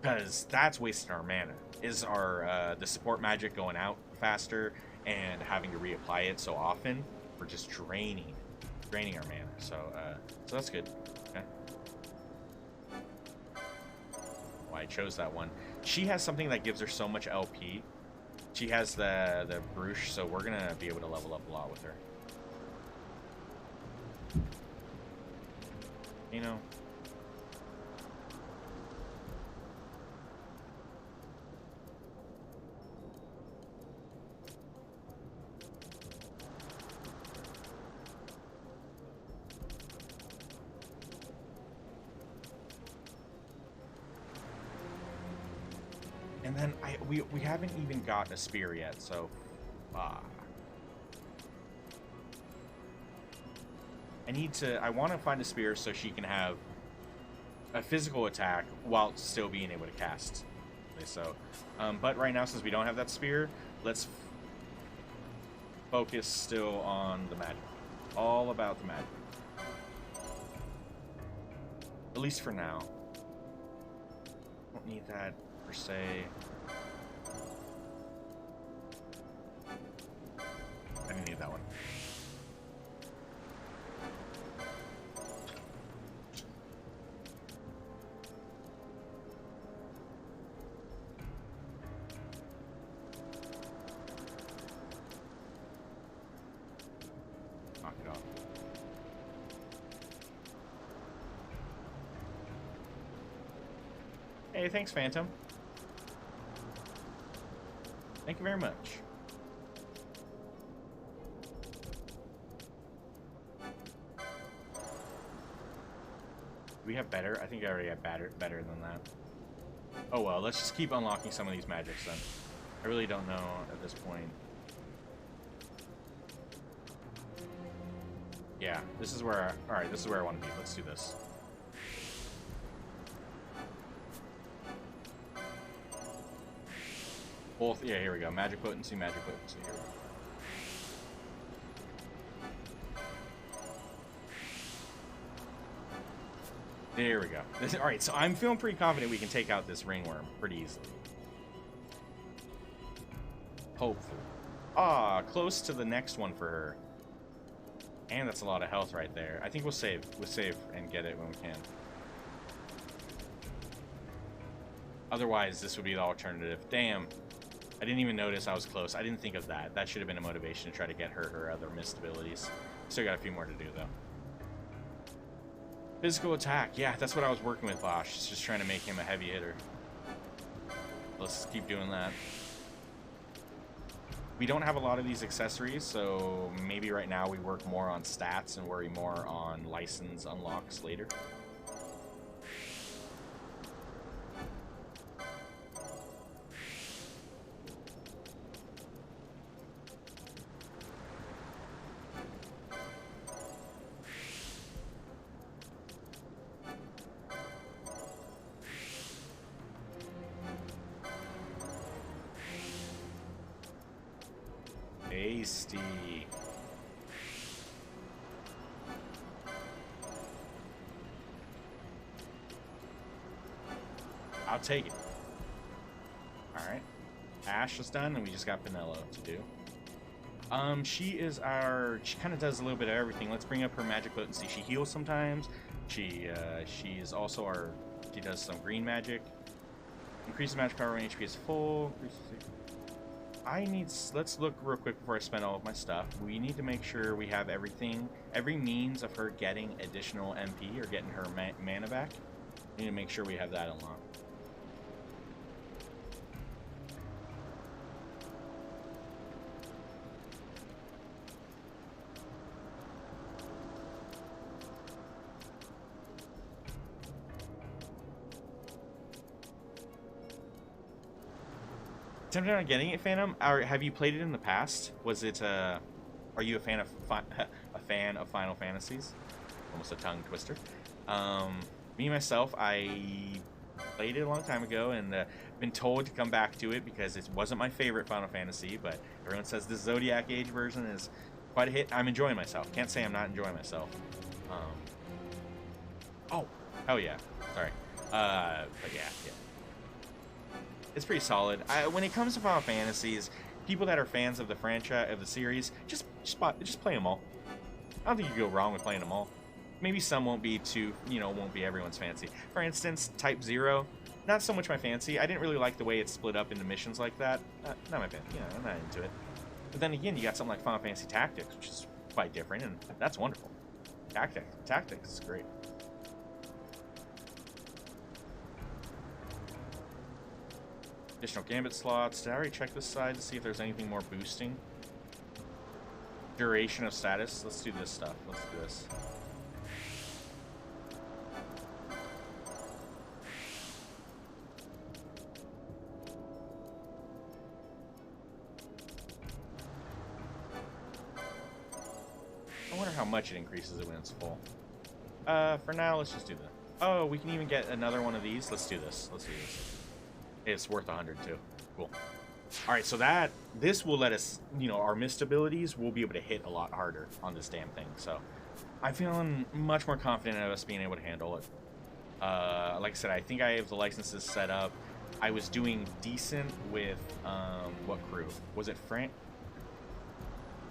Because that's wasting our mana. Is our, the support magic going out faster and having to reapply it so often. We're just draining our mana. So that's good. Okay. I chose that one. She has something that gives her so much LP. She has the Bruche, so we're gonna be able to level up a lot with her. You know. And then we haven't even got a spear yet, so I want to find a spear so she can have a physical attack while still being able to cast. So, but right now, since we don't have that spear, let's focus still on the magic. All about the magic. At least for now. Don't need that per se. I didn't need that one. Knock it off. Hey, thanks, Phantom. Thank you very much. Do we have better? I think I already have better than that. Oh well, let's just keep unlocking some of these magics then. I really don't know at this point. Yeah, this is where alright, this is where I want to be. Let's do this. Both, yeah, here we go. Magic potency, magic potency. Here we go. There we go. Alright, so I'm feeling pretty confident we can take out this ringworm pretty easily. Hopefully. Ah, close to the next one for her. And that's a lot of health right there. I think we'll save. We'll save and get it when we can. Otherwise, this would be the alternative. Damn. I didn't even notice I was close. I didn't think of that. That should have been a motivation to try to get her other missed abilities. Still got a few more to do, though. Physical attack. Yeah, that's what I was working with, Bosch. It's just trying to make him a heavy hitter. Let's keep doing that. We don't have a lot of these accessories, so maybe right now we work more on stats and worry more on license unlocks later. Tasty. I'll take it. Alright. Ash is done, and we just got Vanilla to do. She kind of does a little bit of everything. Let's bring up her magic potency. She heals sometimes. She is also she does some green magic. Increases magic power when HP is full. Let's look real quick before I spend all of my stuff. We need to make sure we have everything, every means of her getting additional MP or getting her mana back. We need to make sure we have that unlocked. Tempted on getting it, Phantom? Or have you played it in the past? Was it are you a fan of Final Fantasies? Almost a tongue twister. Me myself, I played it a long time ago and been told to come back to it because it wasn't my favorite Final Fantasy, but everyone says the Zodiac Age version is quite a hit. I'm enjoying myself. Can't say I'm not enjoying myself. Oh, hell yeah. Sorry. But yeah. It's pretty solid. When it comes to Final Fantasies, people that are fans of the franchise, of the series, just play them all. I don't think you can go wrong with playing them all. Maybe some won't be won't be everyone's fancy. For instance, Type 0, not so much my fancy. I didn't really like the way it's split up into missions like that. Not my fancy. I'm not into it. But then again, you got something like Final Fantasy Tactics, which is quite different, and that's wonderful. Tactics is great. Additional gambit slots. Did I already check this side to see if there's anything more boosting? Duration of status. Let's do this stuff. Let's do this. I wonder how much it increases it when it's full. For now, let's just do that. Oh, we can even get another one of these. Let's do this. Let's do this. It's worth 100 too. Cool. All right, so this will let us, our missed abilities, we'll be able to hit a lot harder on this damn thing. So I'm feeling much more confident of us being able to handle it. Like I said, I think I have the licenses set up. I was doing decent with, what crew? Was it Frank?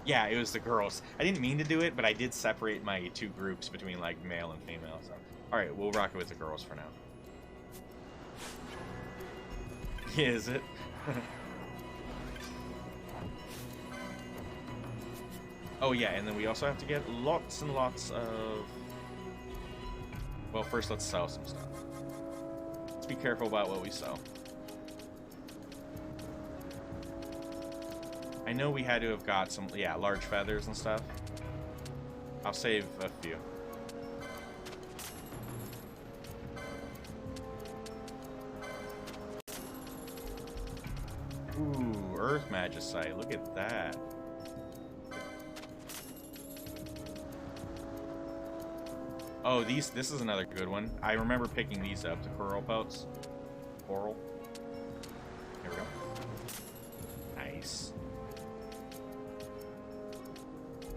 Yeah, it was the girls. I didn't mean to do it, but I did separate my two groups between, like, male and female. So, alright, we'll rock it with the girls for now. Yeah, is it? Oh, yeah, and then we also have to get lots and lots of... Well, first let's sell some stuff. Let's be careful about what we sell. I know we had to have got some, yeah, large feathers and stuff. I'll save a few. Ooh, Earth Magicite, look at that. Oh, this is another good one. I remember picking these up, the coral pelts. Coral. There we go. Nice.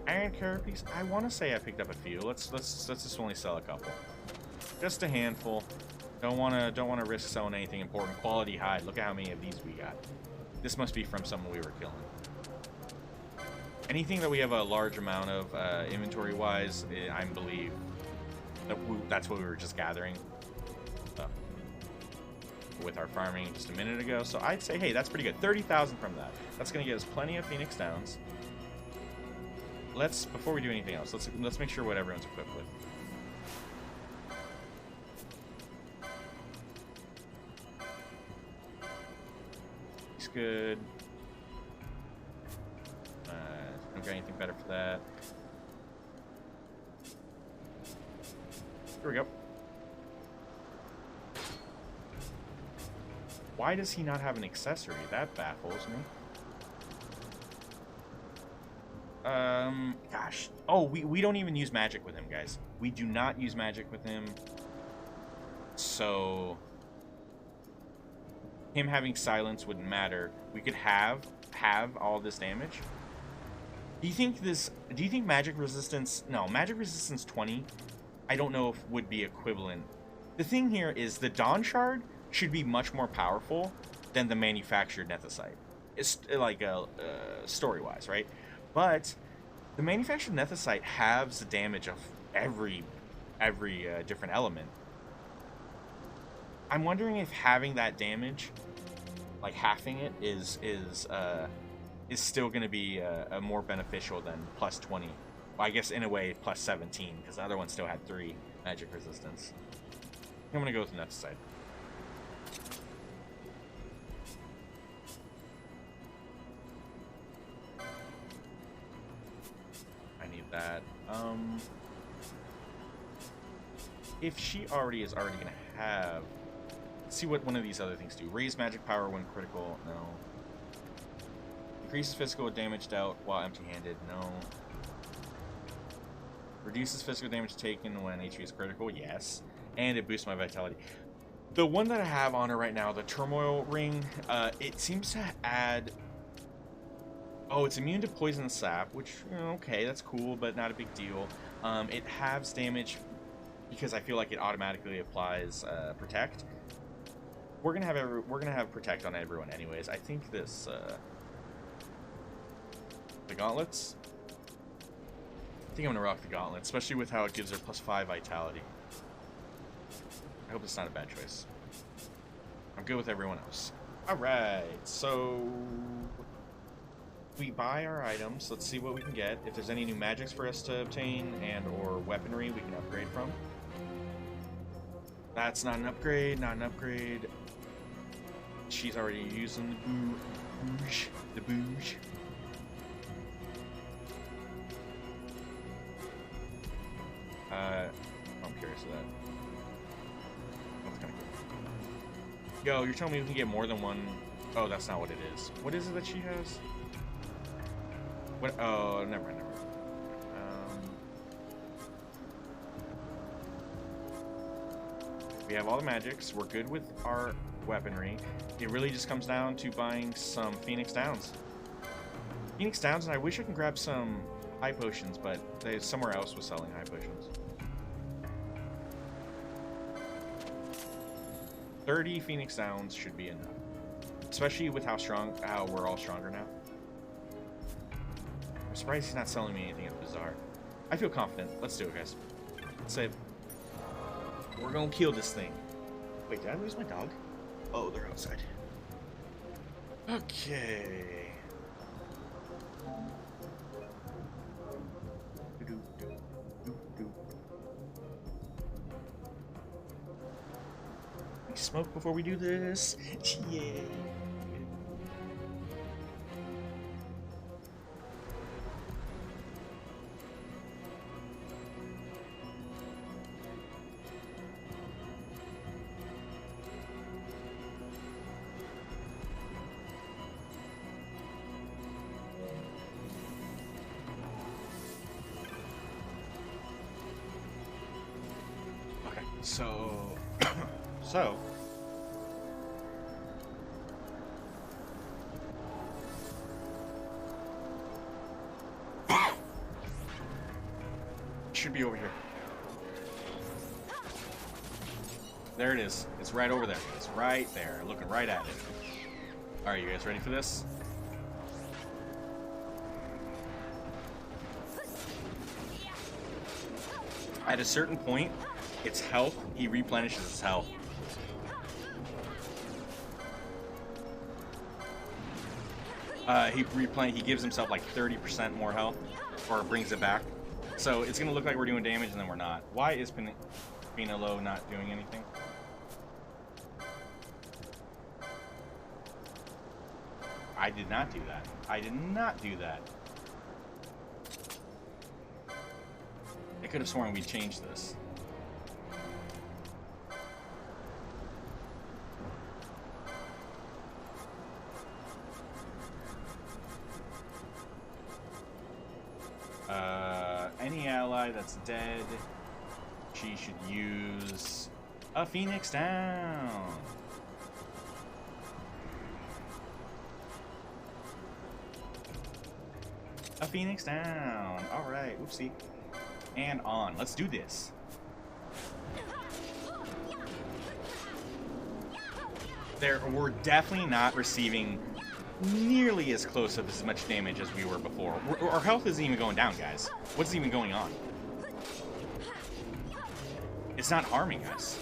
Iron carapace. I want to say I picked up a few. Let's just only sell a couple. Just a handful. Don't wanna risk selling anything important. Quality hide. Look at how many of these we got. This must be from someone we were killing. Anything that we have a large amount of inventory-wise, I believe that's what we were just gathering with our farming just a minute ago. So I'd say, hey, that's pretty good. 30,000 from that. That's gonna get us plenty of Phoenix Downs. Before we do anything else, let's make sure what everyone's equipped with. He's good. Don't got anything better for that. Here we go. Why does he not have an accessory? That baffles me. Gosh. Oh, we don't even use magic with him, guys. We do not use magic with him. So him having silence wouldn't matter. We could have all this damage. Do you think magic resistance? No, magic resistance 20. I don't know if would be equivalent. The thing here is the Dawn Shard should be much more powerful than the manufactured Nethicite. It's like story-wise, right? But the manufactured Nethicite halves the damage of every different element. I'm wondering if having that damage, like halving it, is still going to be more beneficial than plus 20. Well, I guess in a way plus 17, because the other one still had 3 magic resistance. I'm going to go with the Nethicite. I need that. If she is already going to have... Let's see what one of these other things do. Raise magic power when critical. No. Increases physical damage dealt while empty-handed. No. Reduces physical damage taken when HP is critical. Yes. And it boosts my vitality. The one that I have on her right now, the Turmoil Ring, it seems to add... Oh, it's immune to poison sap, which, okay, that's cool, but not a big deal. It halves damage because I feel like it automatically applies Protect. We're gonna have Protect on everyone anyways. I think this the gauntlets. I think I'm gonna rock the gauntlet, especially with how it gives her +5 vitality. I hope it's not a bad choice. I'm good with everyone else. Alright, so we buy our items. Let's see what we can get. If there's any new magics for us to obtain and or weaponry we can upgrade from. That's not an upgrade, not an upgrade. She's already using the booge. I'm curious of that. That's kind of cool. Yo, you're telling me we can get more than one? Oh, that's not what it is. What is it that she has? What? Oh, never mind, never mind. We have all the magics. We're good with our weaponry. It really just comes down to buying some Phoenix Downs. Phoenix Downs, and I wish I could grab some high potions, but somewhere else was selling high potions. 30 Phoenix Downs should be enough. Especially with how we're all stronger now. I'm surprised he's not selling me anything at Bazaar. I feel confident. Let's do it, guys. Let's save. We're gonna kill this thing. Wait, did I lose my dog? Oh, they're outside. Okay. We smoke before we do this. Yeah. So, should be over here. There it is. It's right over there. It's right there, looking right at it. All right, you guys ready for this? At a certain point, its health, he replenishes its health. He gives himself like 30% more health, or brings it back. So it's gonna look like we're doing damage, and then we're not. Why is Pinelo not doing anything? I did not do that. I did not do that. I could have sworn we changed this. Any ally that's dead, she should use a Phoenix Down. A Phoenix Down. All right, oopsie. And on. Let's do this. We're definitely not receiving nearly as close of as much damage as we were before. Our health isn't even going down, guys. What's even going on? It's not harming us.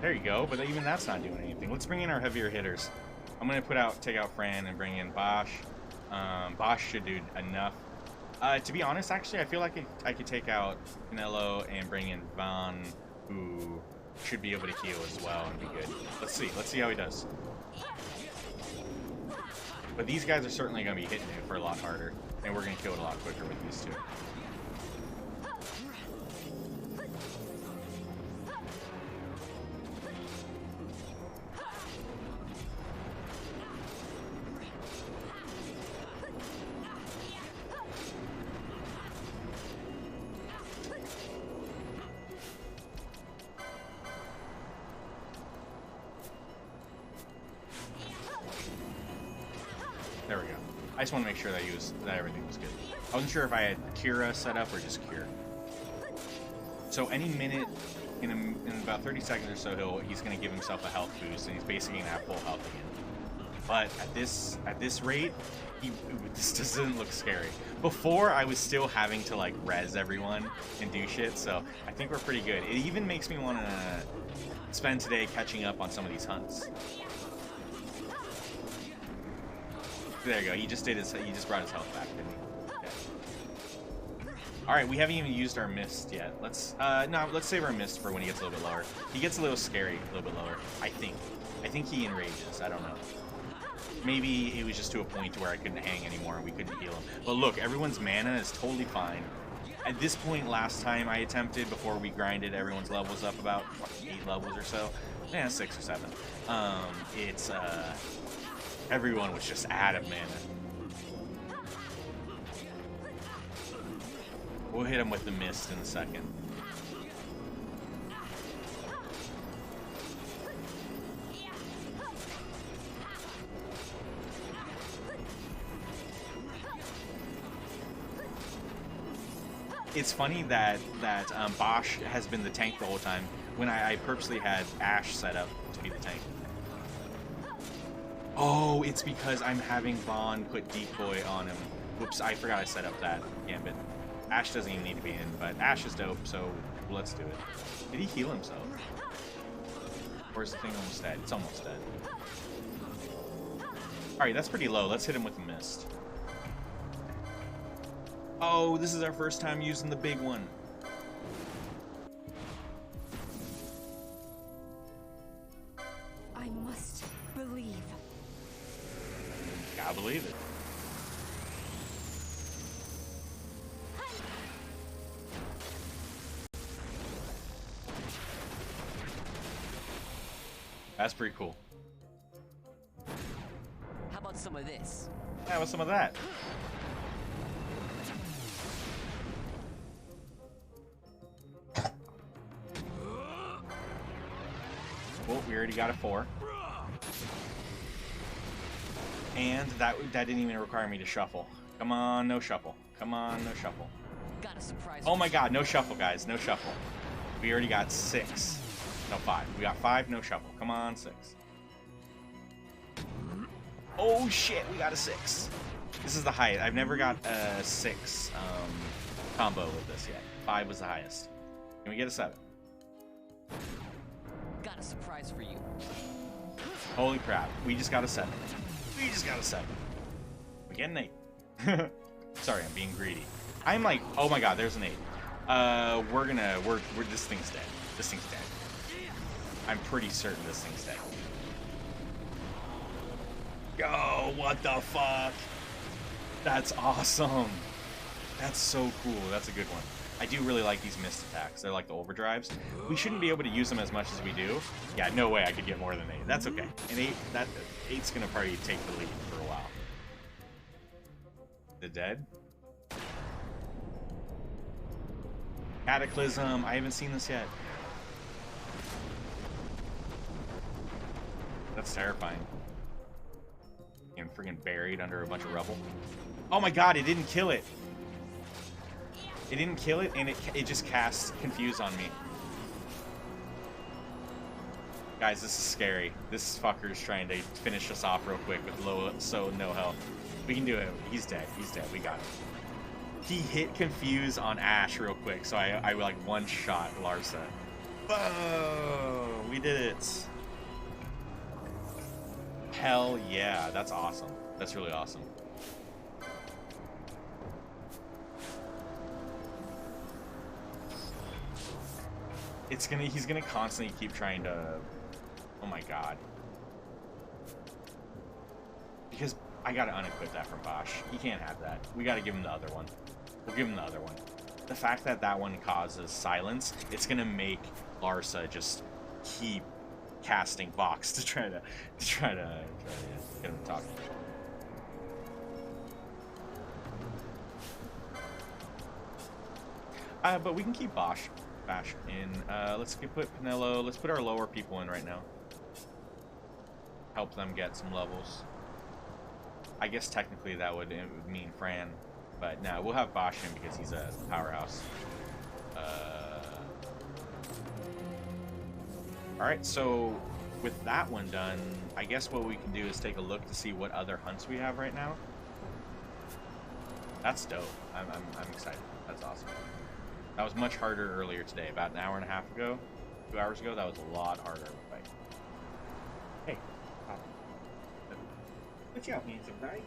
There you go, but even that's not doing anything. Let's bring in our heavier hitters. I'm gonna take out Fran and bring in Bosch. Bosch should do enough. To be honest, actually, I feel like I could take out Pinelo and bring in Van, who should be able to heal as well and be good. Let's see how he does. But these guys are certainly gonna be hitting it for a lot harder, and we're gonna kill it a lot quicker with these two. There we go. I just want to make sure that everything was good. I wasn't sure if I had Kira set up or just Cure. So any minute, in about 30 seconds or so, he's going to give himself a health boost, and he's basically going to have full health again. But at this rate, this doesn't look scary. Before, I was still having to like res everyone and do shit, so I think we're pretty good. It even makes me want to spend today catching up on some of these hunts. There you go. He just brought his health back, didn't he? Okay. All right, we haven't even used our mist yet. Let's save our mist for when he gets a little bit lower. He gets a little scary, a little bit lower. I think he enrages. I don't know. Maybe it was just to a point where I couldn't hang anymore and we couldn't heal him. But look, everyone's mana is totally fine. At this point, last time I attempted, before we grinded everyone's levels up about 8 levels or so, 6 or 7. Everyone was just out of mana. We'll hit him with the mist in a second. It's funny that Bosch has been the tank the whole time when I purposely had Ash set up to be the tank. Oh, it's because I'm having Vaughn put decoy on him. Oops, I forgot I set up that gambit. Ash doesn't even need to be in, but Ash is dope, so let's do it. Did he heal himself? Or is the thing almost dead? It's almost dead. Alright, that's pretty low. Let's hit him with a mist. Oh, this is our first time using the big one. I must believe. Gotta believe it. That's pretty cool. How about some of this? Yeah, what's some of that? Well, we already got a 4. And that didn't even require me to shuffle. Come on, no shuffle. Come on, no shuffle. Got a surprise. Oh my god, no shuffle, guys. No shuffle. We already got 6. No, 5. We got 5, no shuffle. Come on, 6. Oh shit, we got a 6. This is the highest. I've never got a 6 combo with this yet. 5 was the highest. Can we get a 7? Got a surprise for you. Holy crap, we just got a 7. We just got a 7. We get an 8. Sorry, I'm being greedy. I'm like, oh my god, there's an 8. We're this thing's dead. This thing's dead. I'm pretty certain this thing's dead. Yo, what the fuck? That's awesome. That's so cool. That's a good one. I do really like these mist attacks. They're like the overdrives. We shouldn't be able to use them as much as we do. Yeah, no way I could get more than 8. That's okay. An 8, that 8's gonna probably take the lead for a while. The dead? Cataclysm. I haven't seen this yet. That's terrifying. And freaking buried under a bunch of rubble. Oh my god, it didn't kill it. It didn't kill it, and it just cast Confuse on me. Guys, this is scary. This fucker's trying to finish us off real quick with no health. We can do it. He's dead. He's dead. We got him. He hit Confuse on Ash real quick, so I like one-shot Larsa. Boom! We did it. Hell yeah, that's awesome. That's really awesome. He's gonna constantly keep trying to, oh my god. Because I gotta unequip that from Bosch. He can't have that. We gotta give him the other one. We'll give him the other one. The fact that that one causes silence, it's gonna make Larsa just keep casting Vox to try to get him talking. But we can keep Bash in. Let's put Pinello. Let's put our lower people in right now. Help them get some levels. I guess technically that would mean Fran, but no, we'll have Bosch in because he's a powerhouse. Alright, so with that one done, I guess what we can do is take a look to see what other hunts we have right now. That's dope. I'm excited. That's awesome. That was much harder earlier today. About an hour and a half ago, 2 hours ago, that was a lot harder of a fight. Hey, watch out, handsome guy.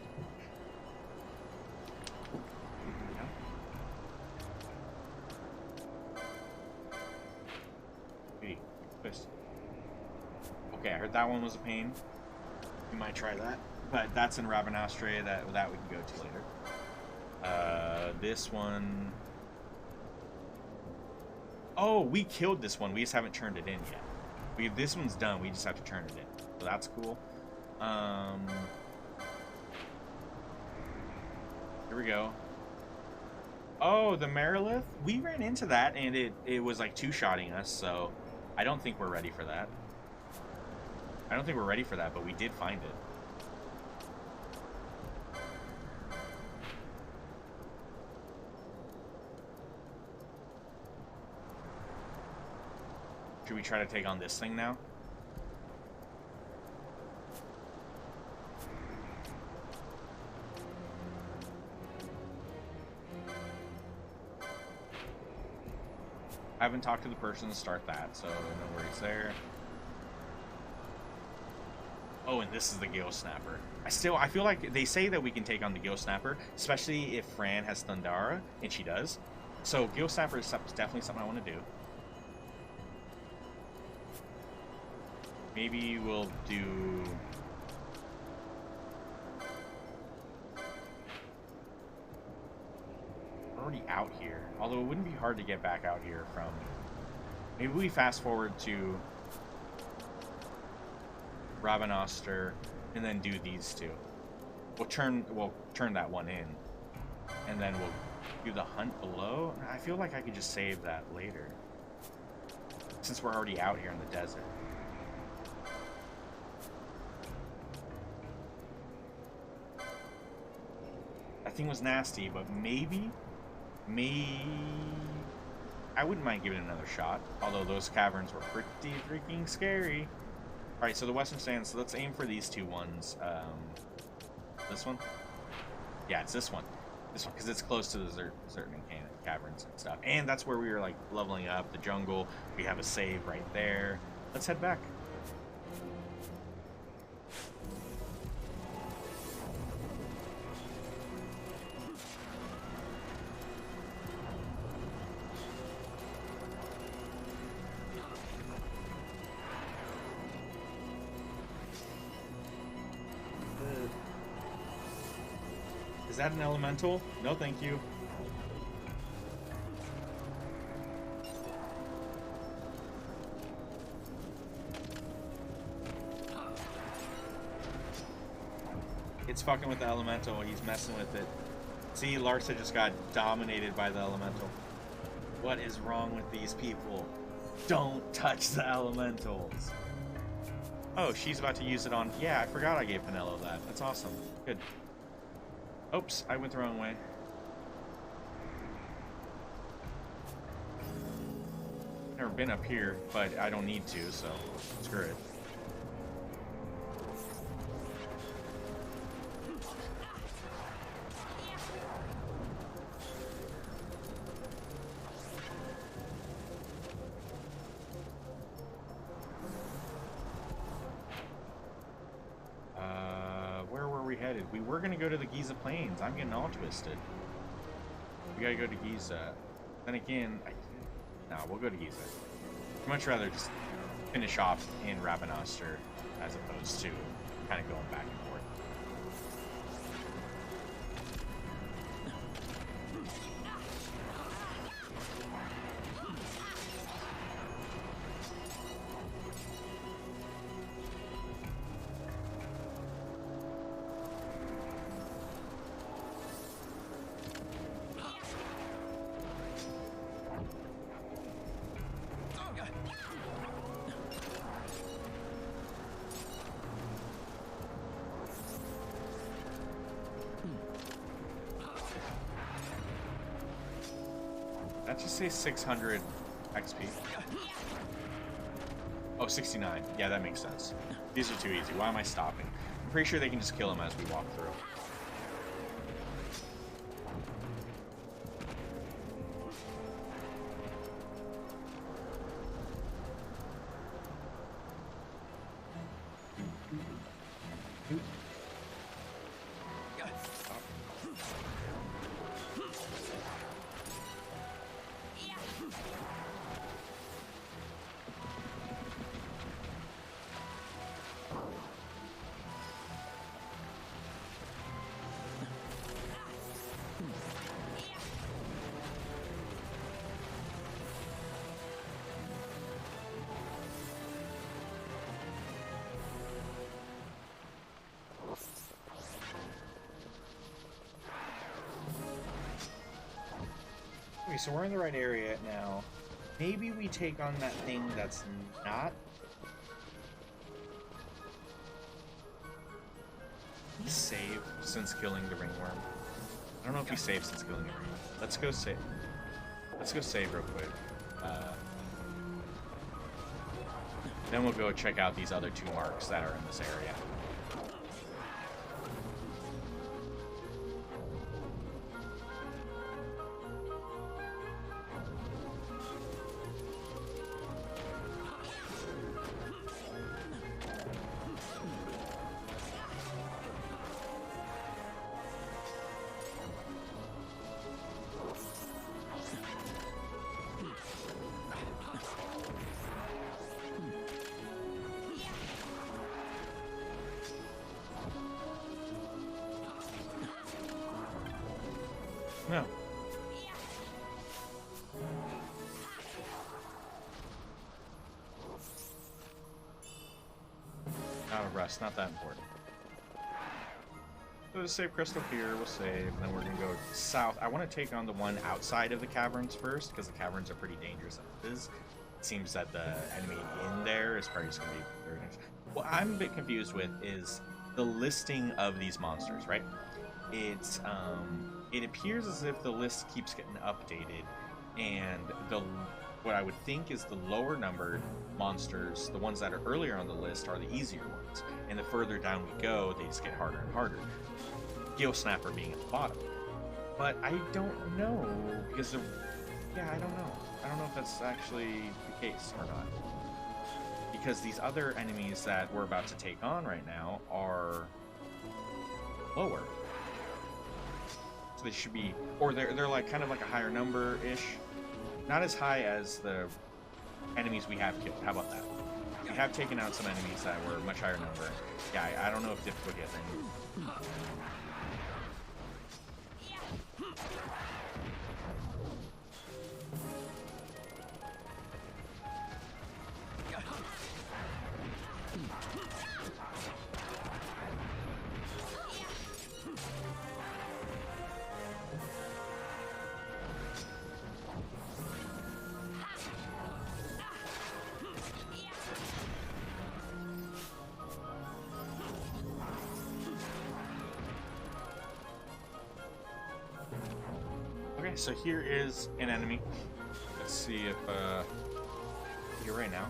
Hey, twist. Okay, I heard that one was a pain. We might try that, but that's in Ravenastre. That we can go to later. This one. Oh, we killed this one. We just haven't turned it in yet. This one's done. We just have to turn it in. So that's cool. Here we go. Oh, the Marilith? We ran into that, and it was like two-shotting us, so I don't think we're ready for that. I don't think we're ready for that, but we did find it. Should we try to take on this thing now? I haven't talked to the person to start that, so no worries there. Oh, and this is the Gale Snapper. I feel like they say that we can take on the Gale Snapper, especially if Fran has Thundara, and she does. So Gale Snapper is definitely something I want to do. Maybe we'll do... We're already out here. Although it wouldn't be hard to get back out here from... Maybe we fast forward to Ravennoster and then do these two. We'll turn that one in. And then we'll do the hunt below. I feel like I could just save that later, since we're already out here in the desert. That thing was nasty, but maybe I wouldn't mind giving it another shot. Although those caverns were pretty freaking scary. Alright, so the Western Sands, so let's aim for these two ones. This one? Yeah, it's this one. This one, because it's close to the certain caverns and stuff. And that's where we were, like, leveling up the jungle. We have a save right there. Let's head back. Is that an elemental? No, thank you. It's fucking with the elemental. He's messing with it. See, Larsa just got dominated by the elemental. What is wrong with these people? Don't touch the elementals. Oh, she's about to use it on... Yeah, I forgot I gave Pinello that. That's awesome. Good. Oops, I went the wrong way. Never been up here, but I don't need to, so screw it. Headed. We were gonna go to the Giza Plains. I'm getting all twisted. We gotta go to Giza. Then again, no, we'll go to Giza. I'd much rather just finish off in Ravennoster as opposed to kind of going back and forth. That just say 600 XP. Oh, 69. Yeah, that makes sense. These are too easy. Why am I stopping? I'm pretty sure they can just kill him as we walk through. Okay, so we're in the right area now. Maybe we take on that thing that's not... Save since killing the ringworm. I don't know if we saved since killing the ringworm. Let's go save. Let's go save real quick. Then we'll go check out these other 2 marks that are in this area. No. Out of rust, not that important. So just save crystal here, we'll save, and then we're gonna go south. I want to take on the one outside of the caverns first, because the caverns are pretty dangerous as it is. It seems that the enemy in there is probably just gonna be very dangerous. What I'm a bit confused with is the listing of these monsters, right? It's it appears as if the list keeps getting updated, and what I would think is the lower numbered monsters, the ones that are earlier on the list, are the easier ones, and the further down we go, they just get harder and harder. Gill Snapper being at the bottom. But I don't know, because yeah, I don't know. I don't know if that's actually the case or not. Because these other enemies that we're about to take on right now are lower. So they should be, or they're like kind of like a higher number-ish. Not as high as the enemies we have killed. How about that? We have taken out some enemies that were much higher number. Yeah, I don't know if difficulty has any. Okay, so here is an enemy. Let's see if you're right now.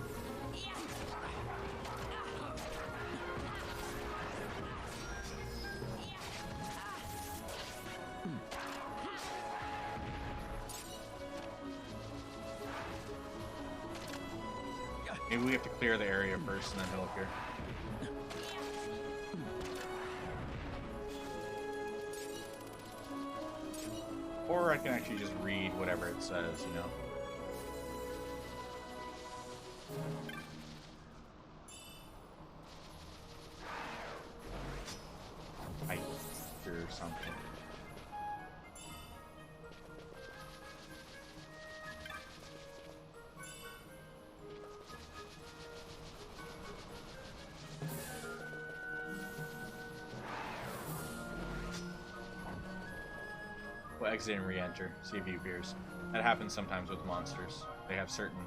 Maybe we have to clear the area first and then he'll appear. Or I can actually just read whatever it says, you know? Height or something. We'll exit and re-enter, see if he appears. That happens sometimes with monsters. They have certain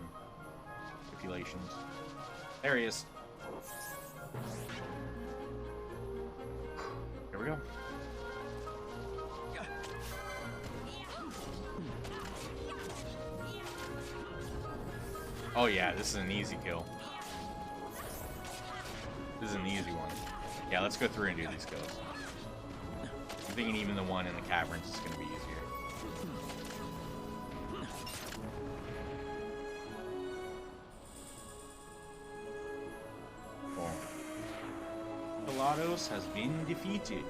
stipulations. There he is. Here we go. Oh yeah, this is an easy kill. This is an easy one. Yeah, let's go through and do these kills. I'm thinking even the one in the caverns is going to be easier. Cool. Pilatos has been defeated.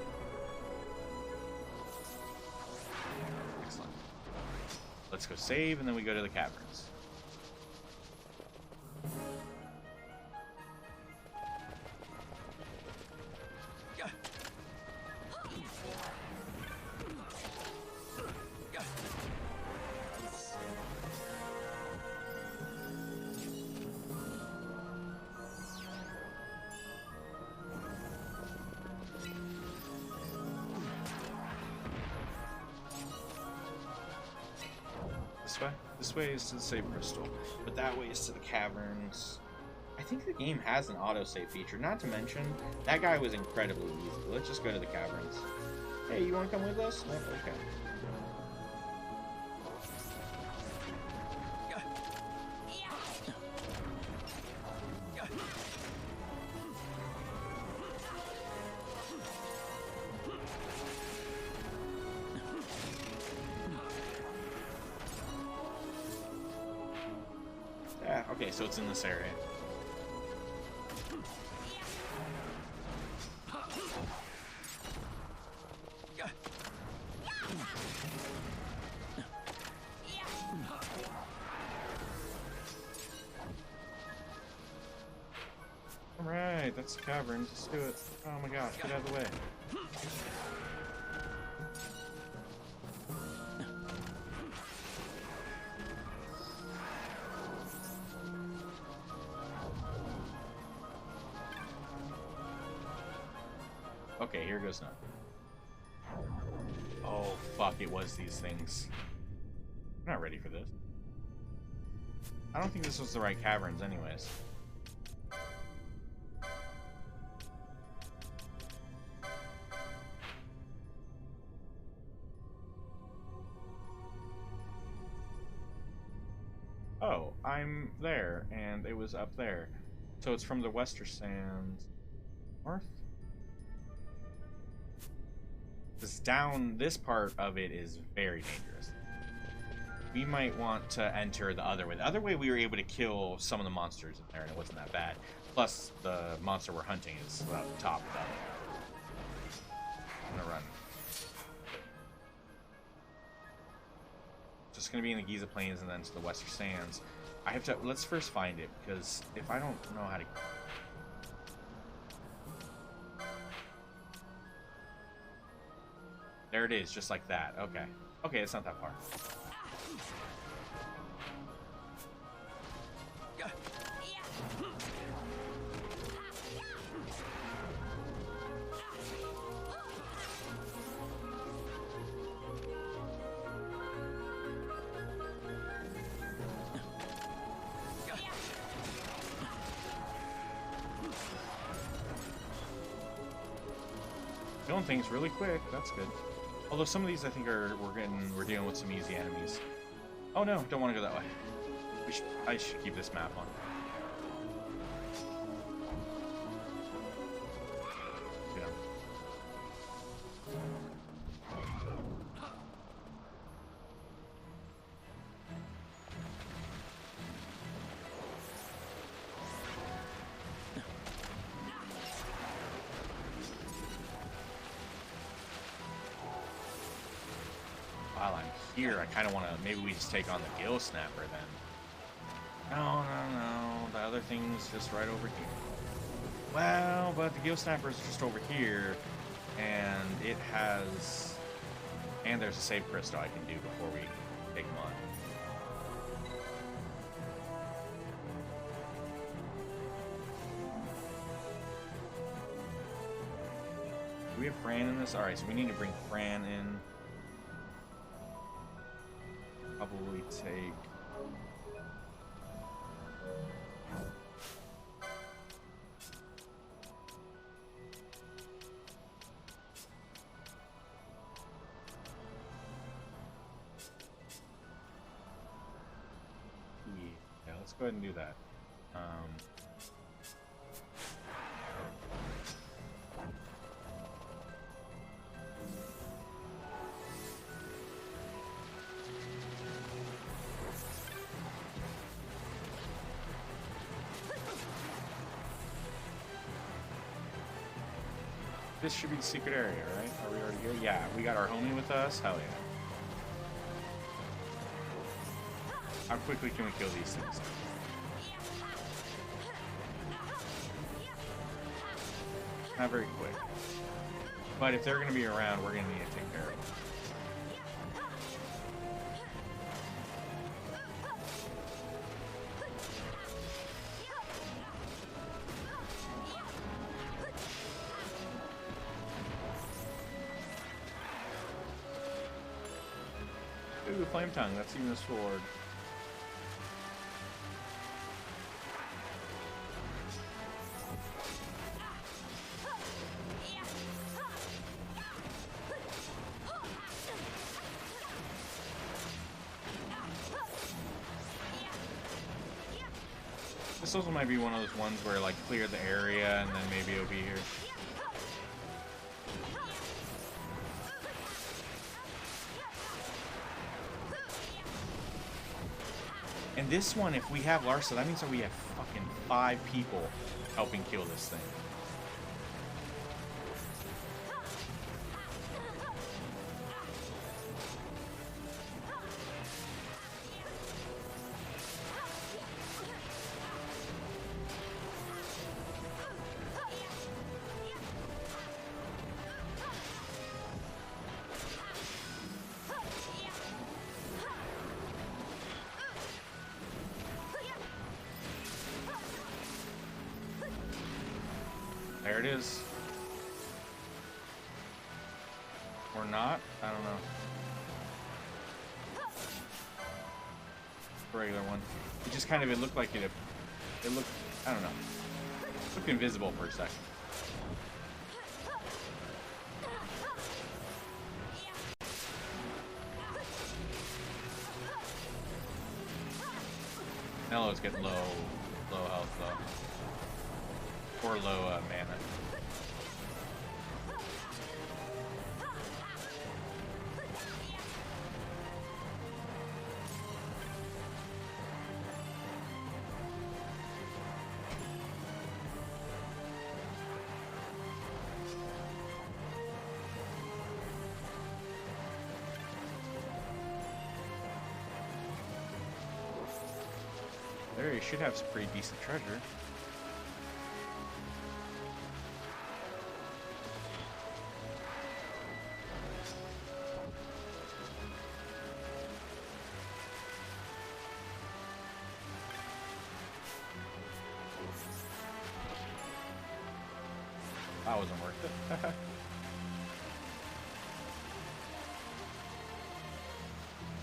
Excellent. Let's go save, and then we go to the caverns. This way is to the save crystal, but that way is to the caverns. I think the game has an autosave feature, not to mention, that guy was incredibly easy. Let's just go to the caverns. Hey, you want to come with us? No? Okay. Okay, so it's in this area. Alright, that's the cavern. Let's do it. Oh my gosh, get out of the way. Okay, here goes nothing. Oh, fuck, it was these things. I'm not ready for this. I don't think this was the right caverns anyways. Oh, I'm there, and it was up there. So it's from the Western Sands north? Because down this part of it is very dangerous. We might want to enter the other way. The other way we were able to kill some of the monsters in there, and it wasn't that bad. Plus, the monster we're hunting is about the top of that. I'm gonna run. Just gonna be in the Giza Plains and then to the Western Sands. I have to. Let's first find it, because if I don't know how to. There it is, just like that. Okay. Okay, it's not that far. Killing things really quick. That's good. Although some of these, I think, we're dealing with some easy enemies. Oh no, don't want to go that way. I should keep this map on. Yeah. While I'm here, I kind of want to. Maybe we just take on the Gill Snapper then. No. The other thing's just right over here. Well, but the Gill Snapper's just over here, and it has. And there's a save crystal I can do before we take them on. Do we have Fran in this? Alright, so we need to bring Fran in. Probably take. Yeah, let's go ahead and do that. This should be the secret area, right? Are we already here? Yeah, we got our homie with us. Hell yeah. How quickly can we kill these things? Not very quick. But if they're going to be around, we're going to need to take care of them. Ooh, flame tongue. That's even a sword. This also might be one of those ones where, like, clear the area and then maybe it'll be here. And this one, if we have Larsa, that means that we have fucking 5 people helping kill this thing. There it is. Or not? I don't know. Regular one. It just kind of, it looked like it looked, I don't know. It looked invisible for a second. Nello's getting low health though. Or low mana. There, you should have some pretty decent treasure. That wasn't worth it.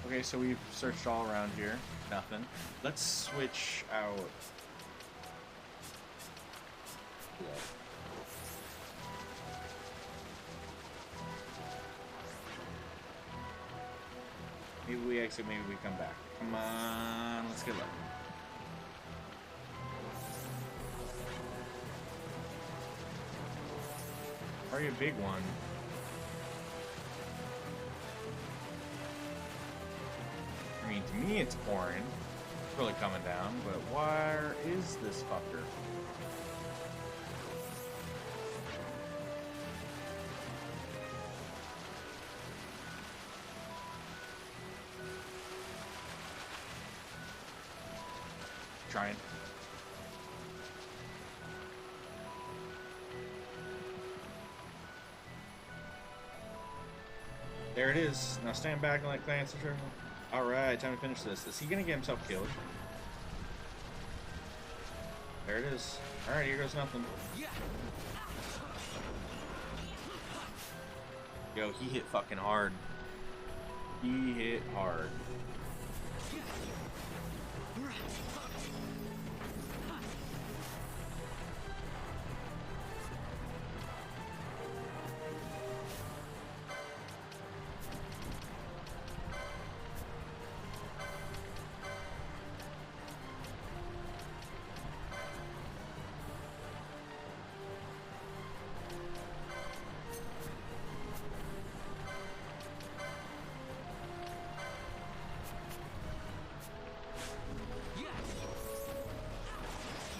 Okay, so we've searched all around here. Nothing. Let's switch out. Yeah. Maybe we exit, maybe we come back. Come on, let's get lucky. Probably a big one. I mean, to me it's pouring. It's really coming down, but where is this fucker? Trying. There it is. Now stand back and let glance the treasure. Alright, time to finish this. Is he gonna get himself killed? There it is. Alright, here goes nothing. Yo, he hit fucking hard. He hit hard.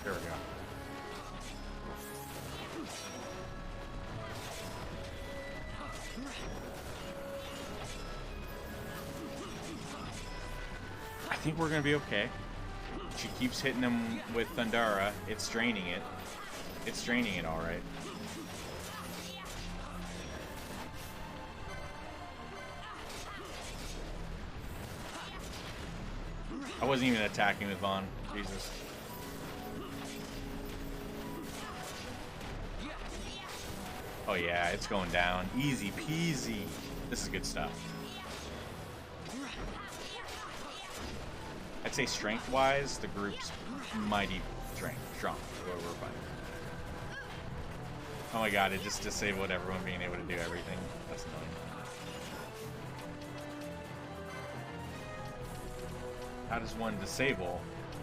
There we go. I think we're gonna be okay. She keeps hitting him with Thundara. It's draining it. It's draining it all right. I wasn't even attacking with Vaughn. Jesus. Oh yeah, it's going down. Easy peasy. This is good stuff. I'd say strength-wise, the group's mighty strong. We're fine. Oh my god, it just disabled everyone being able to do everything. That's annoying. How does one disable?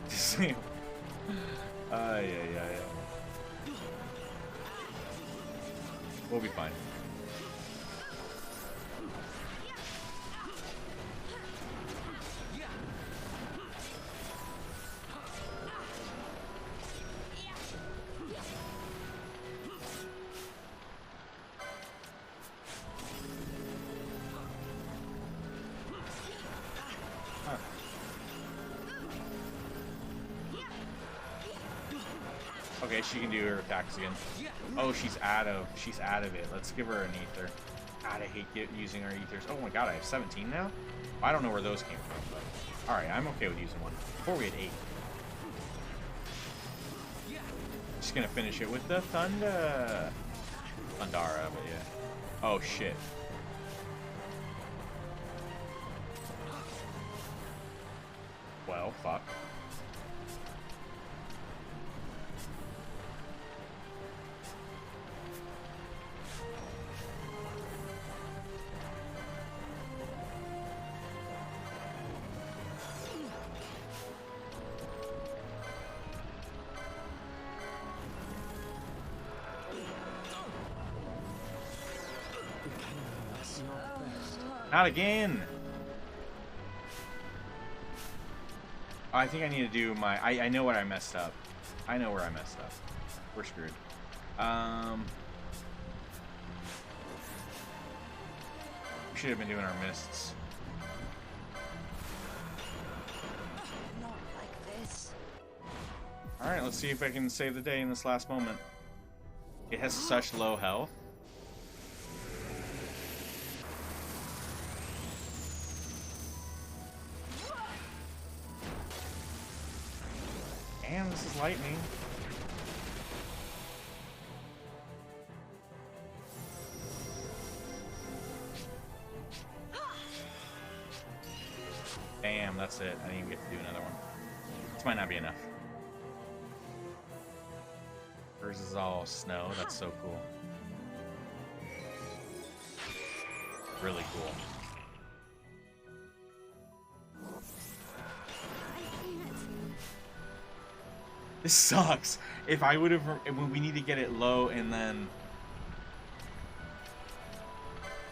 Disable. Yeah. We'll be fine. Okay, she can do her attacks again. Oh, she's out of it. Let's give her an ether. God, I hate using our ethers. Oh my god, I have 17 now? I don't know where those came from, but alright, I'm okay with using one. Before we had 8. Just gonna finish it with the Thundara, but yeah. Oh shit. Well, fuck. Not again! Oh, I think I need to do my... I know what I messed up. I know where I messed up. We're screwed. We should have been doing our mists. Not like this. Alright, let's see if I can save the day in this last moment. It has such low health. Damn, this is lightning. Damn, that's it. I didn't even get to do another one. This might not be enough. Hers is all snow. That's so cool. Really cool. This sucks. If I would have, we need to get it low and then.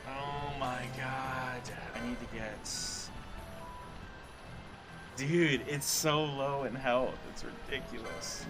Oh my god! I need to get. Dude, it's so low in health. It's ridiculous.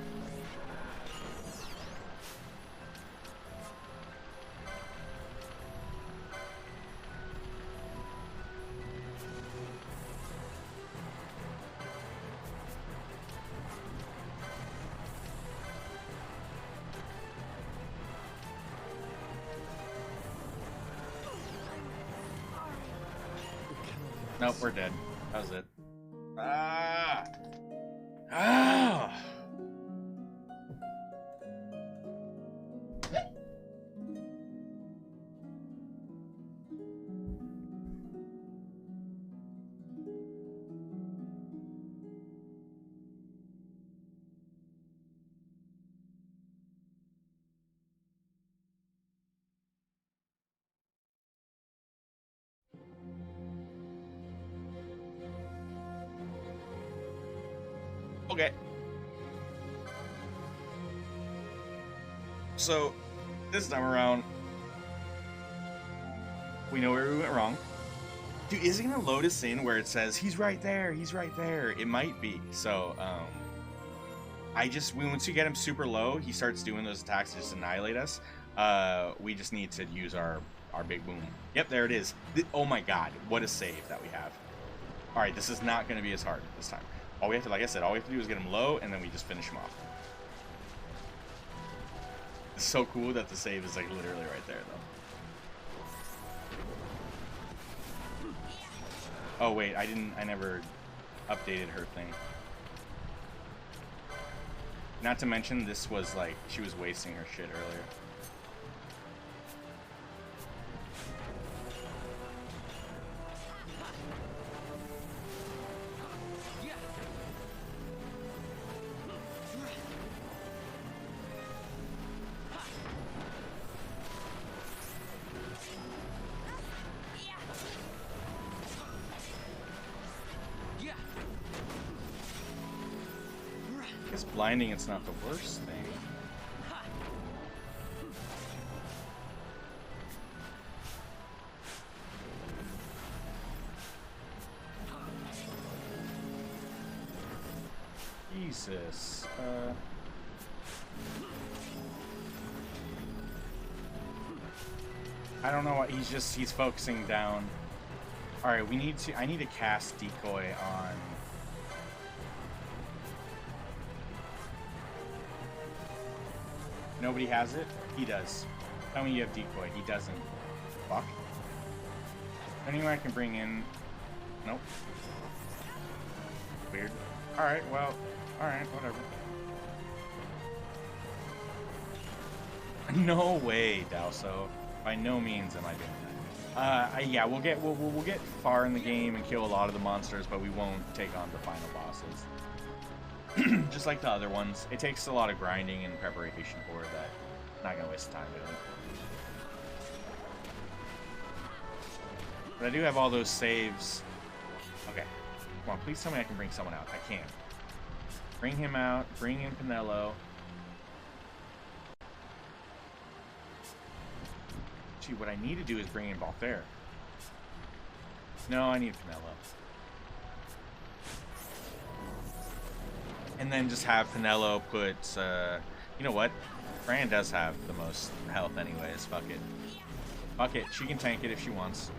Nope, we're dead. That was it. Ah! Ah! Okay. So, this time around, we know where we went wrong. Dude, is it gonna load us in where it says, he's right there, he's right there? It might be. So, once you get him super low, he starts doing those attacks to just annihilate us. We just need to use our big boom. Yep, there it is. Oh my god, what a save that we have. Alright, this is not gonna be as hard this time. All we have to, like I said, all we have to do is get him low, and then we just finish him off. It's so cool that the save is, like, literally right there, though. Oh, wait, I never updated her thing. Not to mention, this was, like, she was wasting her shit earlier. Blinding, it's not the worst thing. Jesus. I don't know what he's focusing down. Alright, I need to cast decoy on. Nobody has it? He does. Tell me you have decoy. He doesn't. Fuck. Anywhere I can bring in... Nope. Weird. Alright, well... Alright, whatever. No way, Dalso. By no means am I doing that. Yeah, we'll get far in the game and kill a lot of the monsters, but we won't take on the final bosses. Just like the other ones. It takes a lot of grinding and preparation for that. Not gonna waste time doing it. But I do have all those saves. Okay. Come on, please tell me I can bring someone out. I can. Bring him out. Bring in Pinello. Gee, what I need to do is bring in Balthair. No, I need Pinello. And then just have Pinello put, you know what? Fran does have the most health anyways. Fuck it. Fuck it. She can tank it if she wants.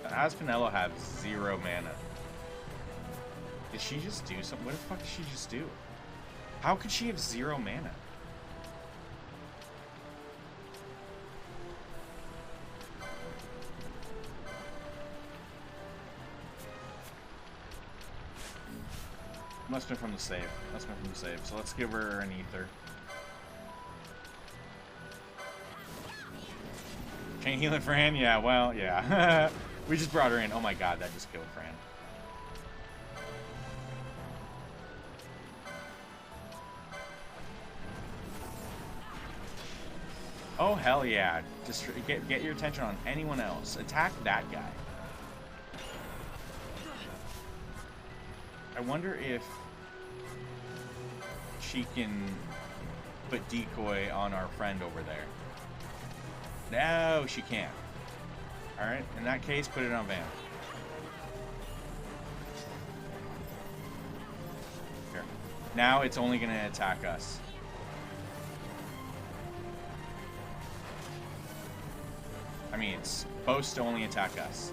Has Pinello have 0 mana? Did she just do something? What the fuck did she just do? How could she have 0 mana? Must have been from the save. Must have been from the save. So let's give her an ether. Chain healing Fran? Yeah, well, yeah. We just brought her in. Oh my god, that just killed Fran. Oh hell yeah. Just get your attention on anyone else. Attack that guy. I wonder if she can put decoy on our friend over there. No, she can't. Alright, in that case, put it on Van. Here. Now it's only going to attack us. I mean, it's supposed to only attack us.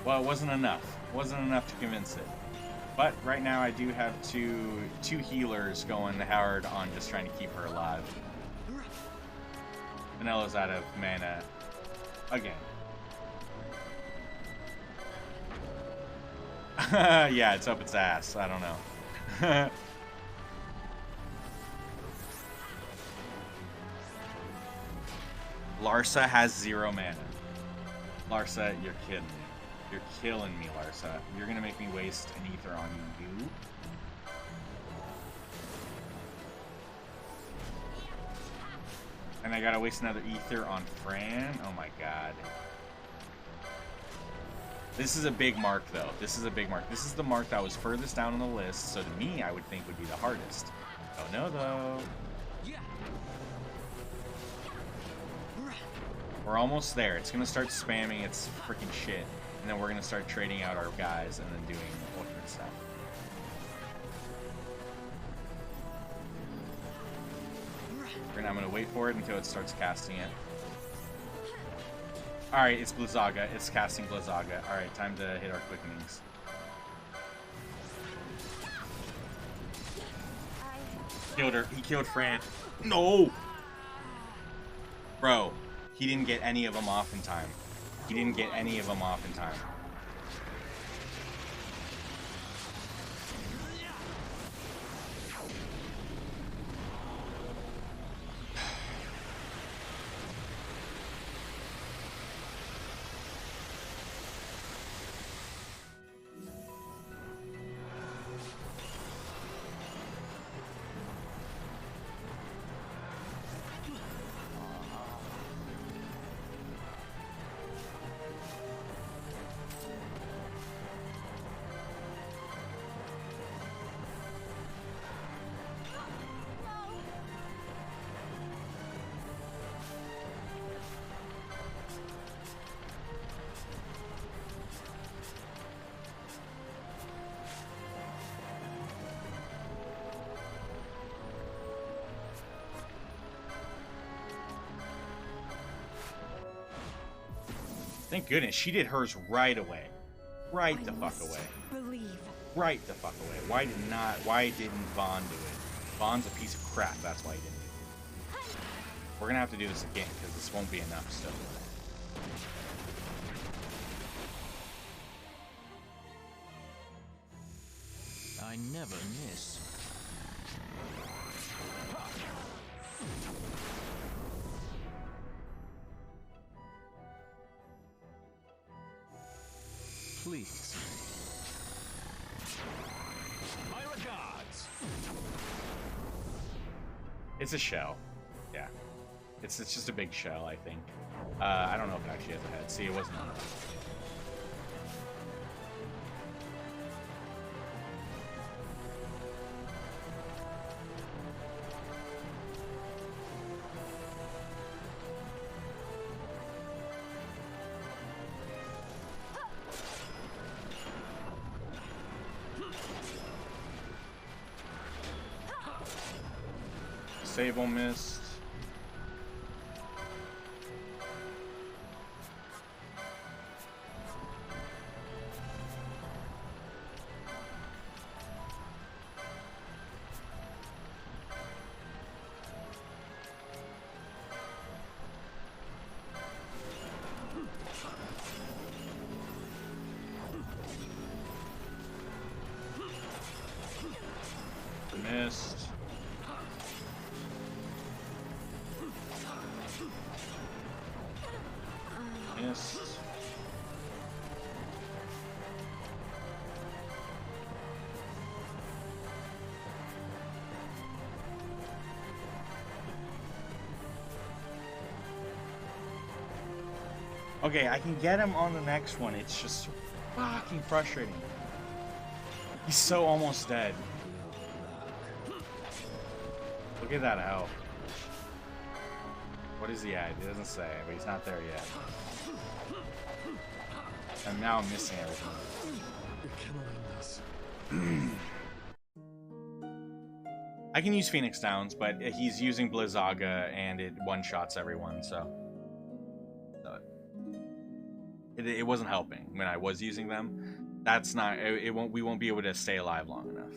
Well, it wasn't enough. It wasn't enough to convince it. But right now I do have two healers going hard on just trying to keep her alive. Vanello's out of mana again. Yeah, it's up its ass. I don't know. Larsa has 0 mana. Larsa, you're kidding me. You're killing me, Larsa. You're gonna make me waste an ether on you? And I gotta waste another ether on Fran? Oh my god. This is a big mark, though. This is a big mark. This is the mark that was furthest down on the list, so to me, I would think would be the hardest. Oh no, though. We're almost there. It's gonna start spamming its freaking shit. And then we're gonna start trading out our guys and then doing ultimate stuff. I'm gonna wait for it until it starts casting it. Alright, it's Blizzaga. It's casting Blizzaga. Alright, time to hit our quickenings. Killed her. He killed Fran. No! Bro, he didn't get any of them off in time. He didn't get any of them off in time. Thank goodness, she did hers right away. Right the fuck away. Believe. Right the fuck away. Why didn't Vaughn do it? Vaughn's a piece of crap, that's why he didn't do it. We're gonna have to do this again, because this won't be enough still. I never miss. Please. My regards. It's a shell. Yeah. It's just a big shell, I think. I don't know if it actually has a head. See, it wasn't on it. Sable missed. Missed. Missed. Okay, I can get him on the next one. It's just fucking frustrating. He's so almost dead. Look at that health. What is he at? He doesn't say, but he's not there yet. And now I'm missing everything. I can use Phoenix Downs, but he's using Blizzaga and it one-shots everyone, so it wasn't helping when I was using them. That's not, we won't be able to stay alive long enough.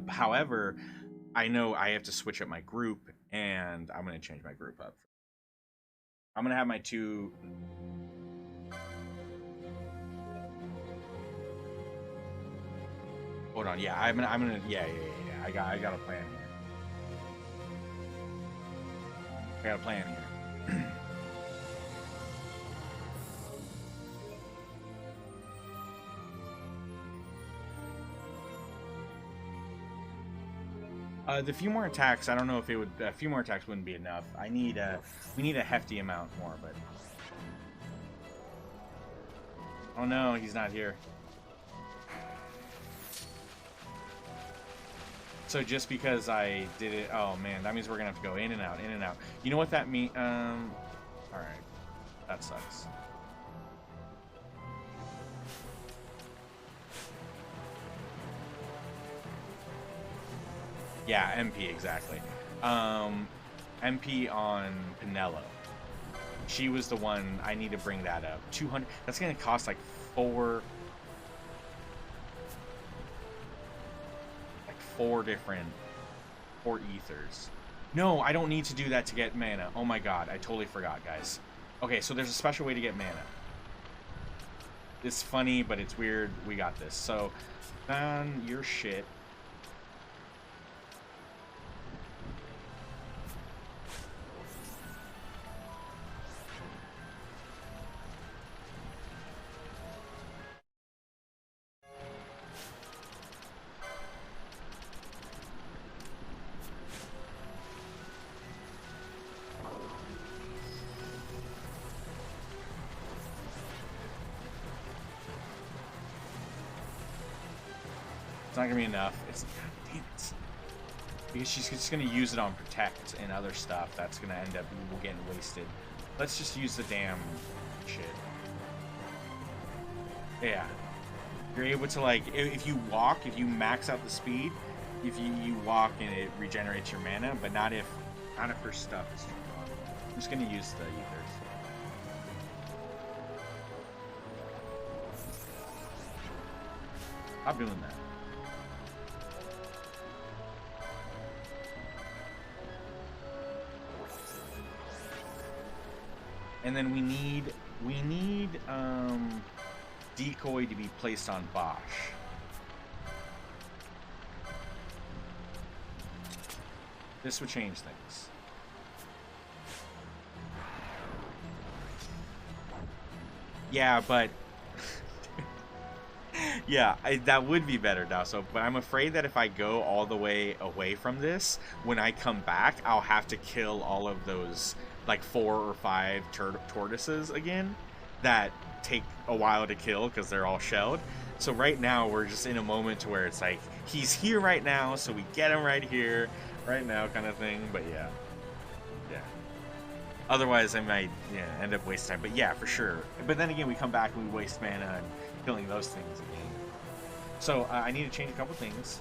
However, I know I have to switch up my group, and I'm going to change my group up. I'm going to have my two... Hold on, yeah, I'm gonna, yeah. I got a plan here. I got a plan here. The few more attacks, I don't know if it would, a few more attacks wouldn't be enough. We need a hefty amount more, but... Oh no, he's not here. So just because I did it, oh man, that means we're gonna have to go in and out, in and out. You know what that means? Alright. That sucks. Yeah, MP, exactly. MP on Pinello. She was the one, I need to bring that up. 200, that's gonna cost like four ethers. No, I don't need to do that to get mana. Oh my god, I totally forgot, guys. Okay, so there's a special way to get mana. It's funny, but it's weird. We got this. So, on your shit. It's not gonna be enough. It's, God damn it. Because she's just gonna use it on protect and other stuff. That's gonna end up getting wasted. Let's just use the damn shit. Yeah. You're able to, like, if you walk, if you max out the speed, if you walk and it regenerates your mana, but not if her stuff is turned on. I'm just gonna use the ethers. Stop doing that. And then we need decoy to be placed on Bosch. This would change things. Yeah, but yeah, that would be better, Dasso. But I'm afraid that if I go all the way away from this, when I come back, I'll have to kill all of those like 4 or 5 tortoises again that take a while to kill because they're all shelled. So right now we're just in a moment to where it's like he's here right now, so we get him right here, right now, kind of thing. But yeah. Otherwise, I might end up wasting time. But yeah, for sure. But then again, we come back and we waste mana and killing those things again. So I need to change a couple things.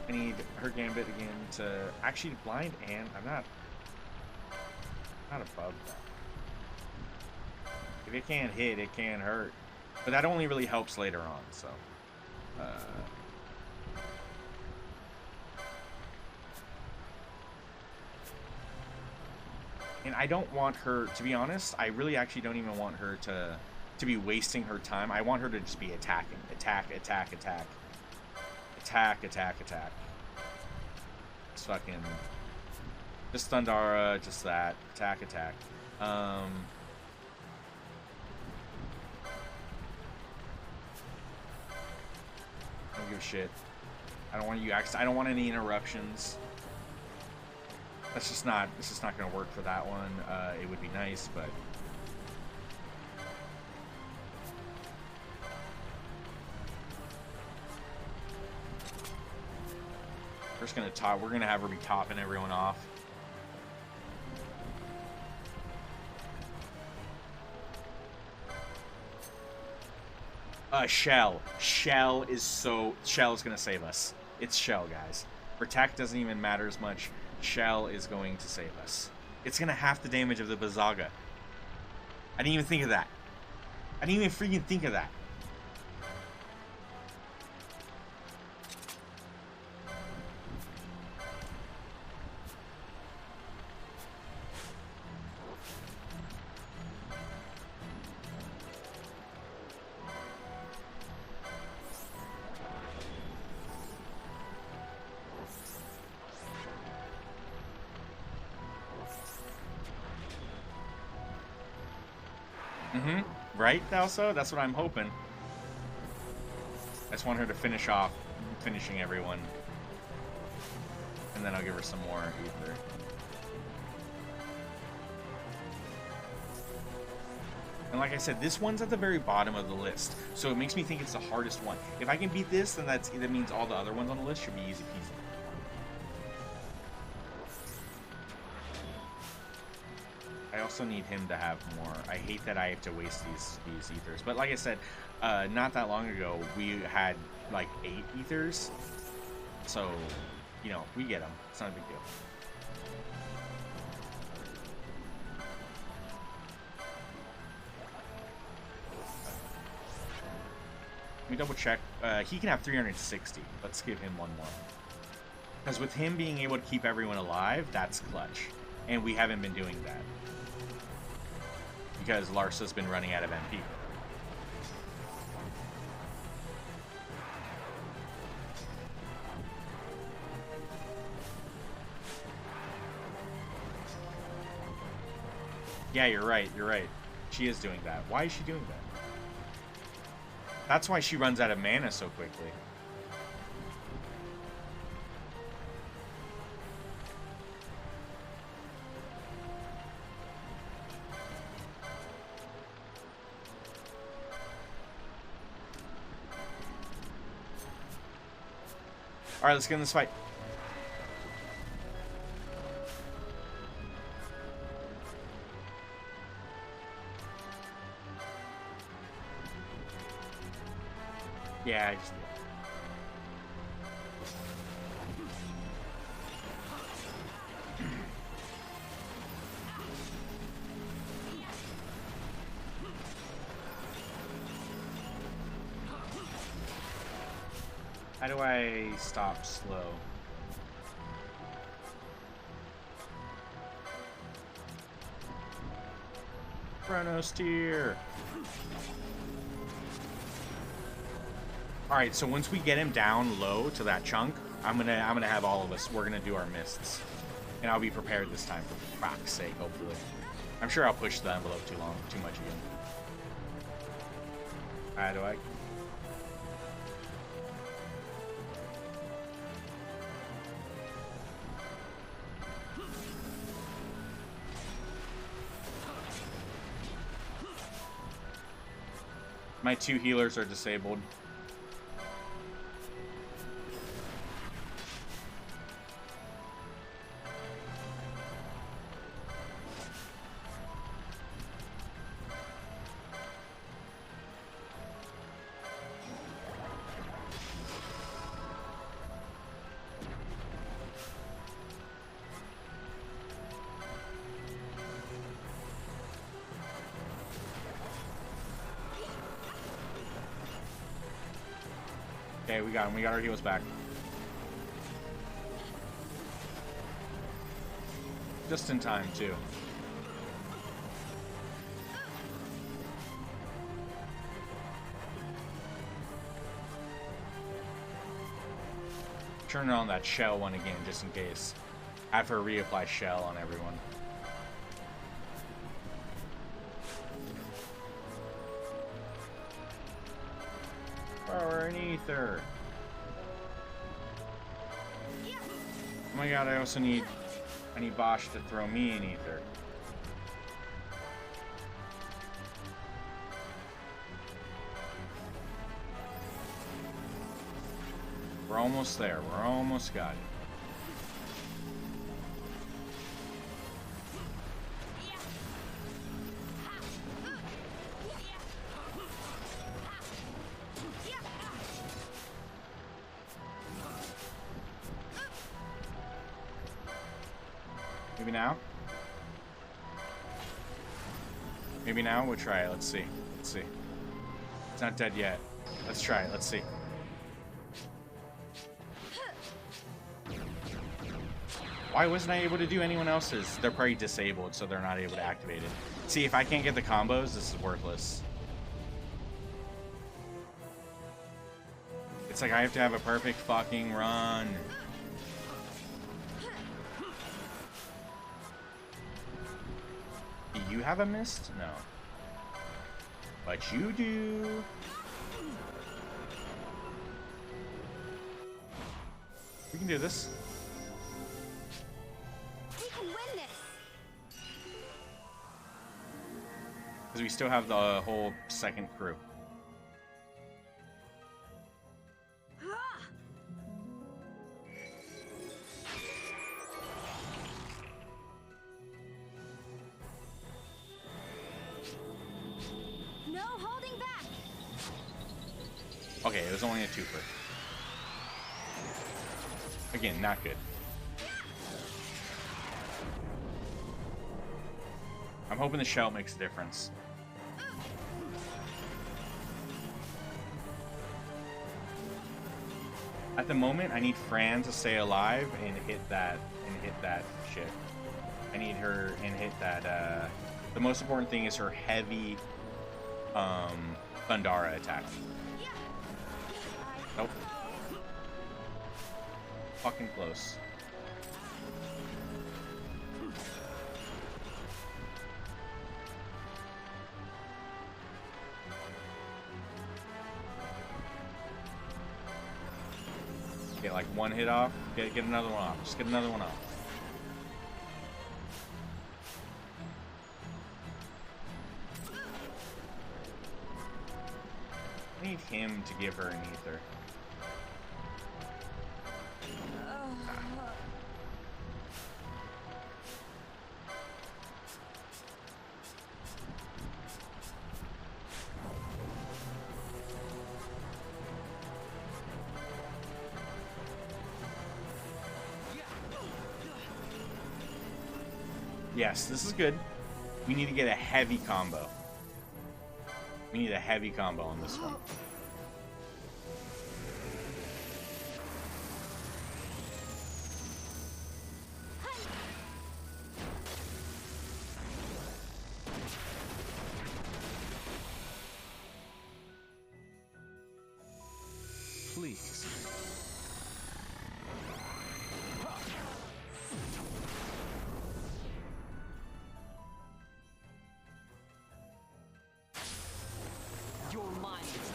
I need her Gambit again to actually blind, and I'm not above that. If it can't hit, it can hurt. But that only really helps later on. So. And I don't want her, to be honest, I really actually don't even want her to be wasting her time. I want her to just be attacking. Attack, attack, attack. Attack, attack, attack. Just fucking... Just Thundara, just that. Attack, attack. I don't give a shit. I don't want you I don't want any interruptions. That's just not, it's just not going to work for that one. It would be nice, but... We're just going to top, we're going to have her be topping everyone off. Shell. Shell is so... Shell is going to save us. It's Shell, guys. Protect doesn't even matter as much. Shell is going to save us. It's going to half the damage of the Bazaga. I didn't even think of that. I didn't even freaking think of that. Right, Thalso? That's what I'm hoping. I just want her to finish off finishing everyone. And then I'll give her some more ether. And like I said, this one's at the very bottom of the list. So it makes me think it's the hardest one. If I can beat this, then that means all the other ones on the list should be easy peasy. I also need him to have more. I hate that I have to waste these ethers. But like I said, not that long ago, we had like 8 ethers. So, you know, we get them. It's not a big deal. Let me double check. He can have 360. Let's give him one more. Because with him being able to keep everyone alive, that's clutch. And we haven't been doing that. Because Larsa's been running out of MP. Yeah, you're right, you're right. She is doing that. Why is she doing that? That's why she runs out of mana so quickly. Alright, let's get in this fight. Yeah, I just... How do I stop slow? Chronos tier. All right, so once we get him down low to that chunk, I'm gonna have all of us. We're gonna do our mists, and I'll be prepared this time for fuck's sake. Hopefully, I'm sure I'll push the envelope too much again. How do I? My 2 healers are disabled. Okay, we got him. We got our heals back. Just in time, too. Turn on that shell one again, just in case. Have her reapply shell on everyone. Power and ether. Oh my god, I also need... I need Bosch to throw me in ether. We're almost there. We're almost got it. Maybe now? Maybe now? We'll try it. Let's see. Let's see. It's not dead yet. Let's try it. Let's see. Why wasn't I able to do anyone else's? They're probably disabled, so they're not able to activate it. See, if I can't get the combos, this is worthless. It's like I have to have a perfect fucking run. Do you have a mist? No. But you do. We can do this. We can win this. Because we still have the whole second crew. No holding back. Okay, it was only a twofer. Again, not good. I'm hoping the shell makes a difference. At the moment, I need Fran to stay alive and hit that shit. I need her and hit that. The most important thing is her heavy Thundara attack. Nope. Fucking close. Get like one hit off. Get another one off. Just get another one off. I need him to give her an ether. Yes, this is good. We need to get a heavy combo. We need a heavy combo on this one. please. Your mind is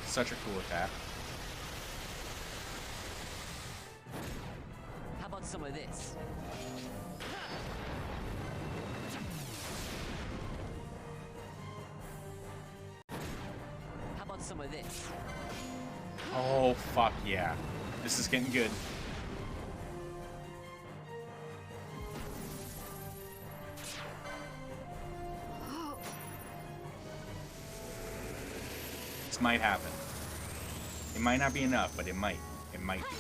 Such a cool attack. How about some of this? How about some of this? Oh, fuck yeah. This is getting good. This might happen. It might not be enough, but it might. It might be.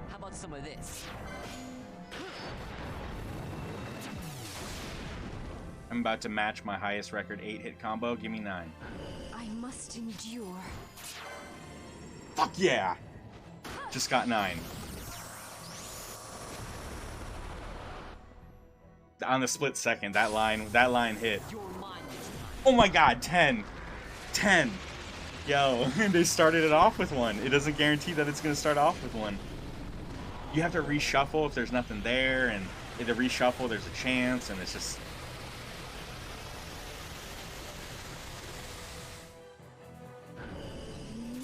How about some of this? I'm about to match my highest record 8-hit combo. Give me 9. I must endure. Fuck yeah! Just got 9. On the split second, that line hit. Your mind is Oh my god, 10. 10. Yo, they started it off with 1. It doesn't guarantee that it's going to start off with 1. You have to reshuffle if there's nothing there, and if they reshuffle, there's a chance, and it's just...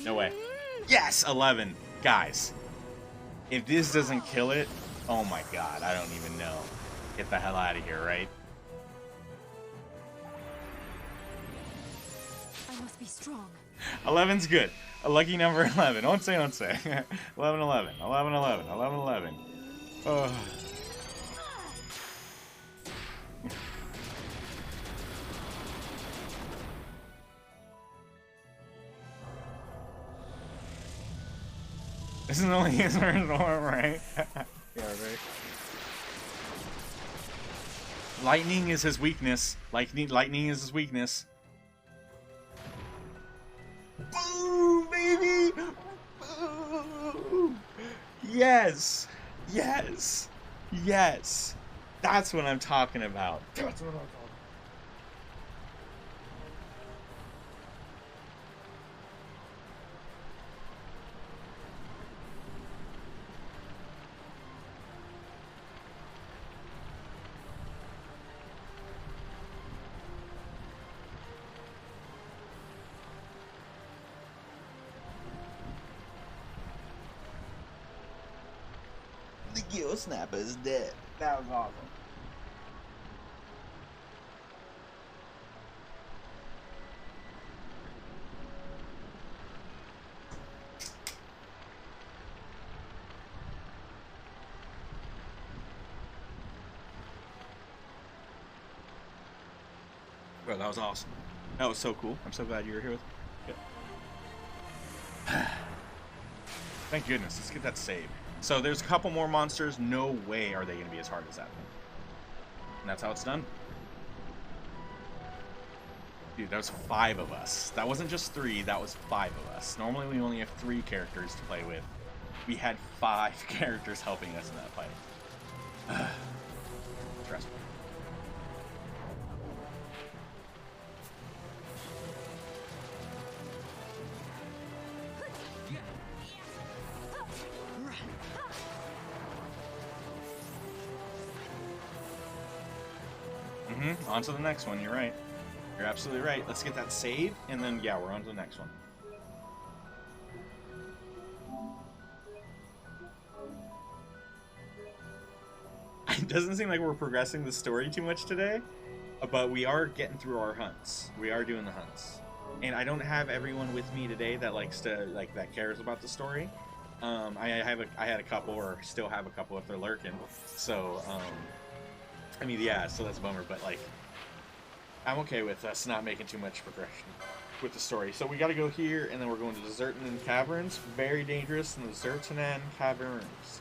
No way. Yes, 11. Guys, if this doesn't kill it, oh my god, I don't even know. Get the hell out of here, right? I must be strong. 11's good. A lucky number 11. Don't say. 11, 11. 11, 11. 11, 11. Oh. This is only his first one, right? Yeah, right. Lightning is his weakness. Lightning is his weakness. Boom, baby! Boom! Yes! Yes! Yes! That's what I'm talking about. That's what I'm talking about. The gill snapper is dead. That was awesome. Bro, that was awesome. That was so cool. I'm so glad you were here with me. Good. Thank goodness. Let's get that saved. So there's a couple more monsters. No way are they going to be as hard as that one. And that's how it's done. Dude, that was 5 of us. That wasn't just 3, that was 5 of us. Normally we only have 3 characters to play with. We had 5 characters helping us in that fight. Trust me. On to the next one, you're right. You're absolutely right. Let's get that saved, and then, yeah, we're on to the next one. It doesn't seem like we're progressing the story too much today, but we are getting through our hunts. We are doing the hunts. And I don't have everyone with me today that likes to, that cares about the story. I had a couple, or still have a couple if they're lurking. So, I mean, yeah, so that's a bummer, but, I'm okay with us not making too much progression with the story. So we gotta go here, and then we're going to Desertanen Caverns. Very dangerous in the Desertanen Caverns.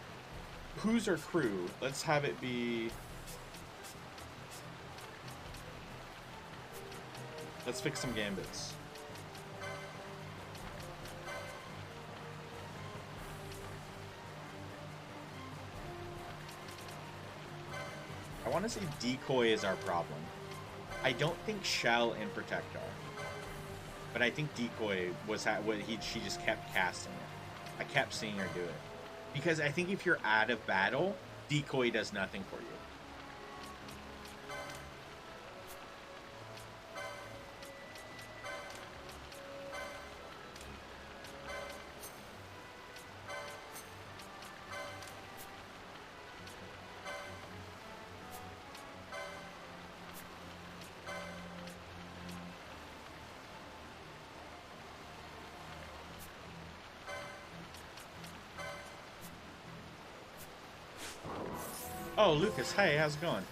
Who's our crew? Let's have it be... Let's fix some gambits. I want to say decoy is our problem. I don't think shell and protect are, but I think decoy was she just kept casting it. I kept seeing her do it because I think if you're out of battle, decoy does nothing for you. Oh, Lucas, hey, how's it going?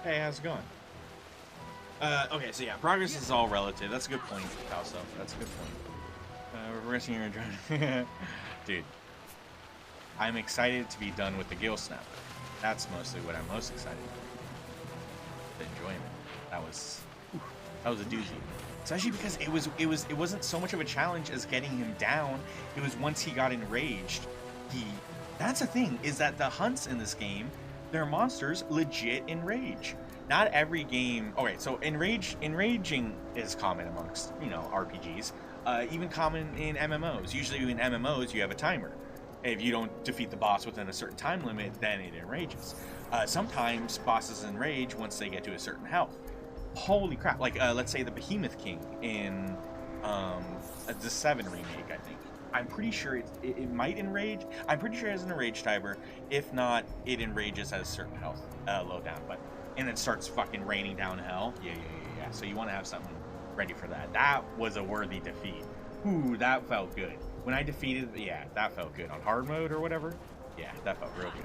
Hey, how's it going? Okay, so yeah, progress is all relative. That's a good point, Calso. That's a good point. We're resting your adrenaline. Dude, I'm excited to be done with the Gill Snapper. That's mostly what I'm most excited about. The enjoyment. That was a doozy. Especially because it wasn't so much of a challenge as getting him down. It was once he got enraged. That's the thing, is that the hunts in this game, their monsters legit enrage. Not every game. Okay, so enraging is common amongst, you know, RPGs. Even common in MMOs. Usually in MMOs you have a timer. If you don't defeat the boss within a certain time limit, then it enrages. Sometimes bosses enrage once they get to a certain health. Holy crap! Like let's say the Behemoth King in the 7 remake, I think. I'm pretty sure it might enrage. I'm pretty sure it has an enrage timer. If not, it enrages at a certain health low-down. And it starts fucking raining down hell. Yeah. So you want to have something ready for that. That was a worthy defeat. Ooh, that felt good. When I defeated, yeah, that felt good. On hard mode or whatever, yeah, that felt real good.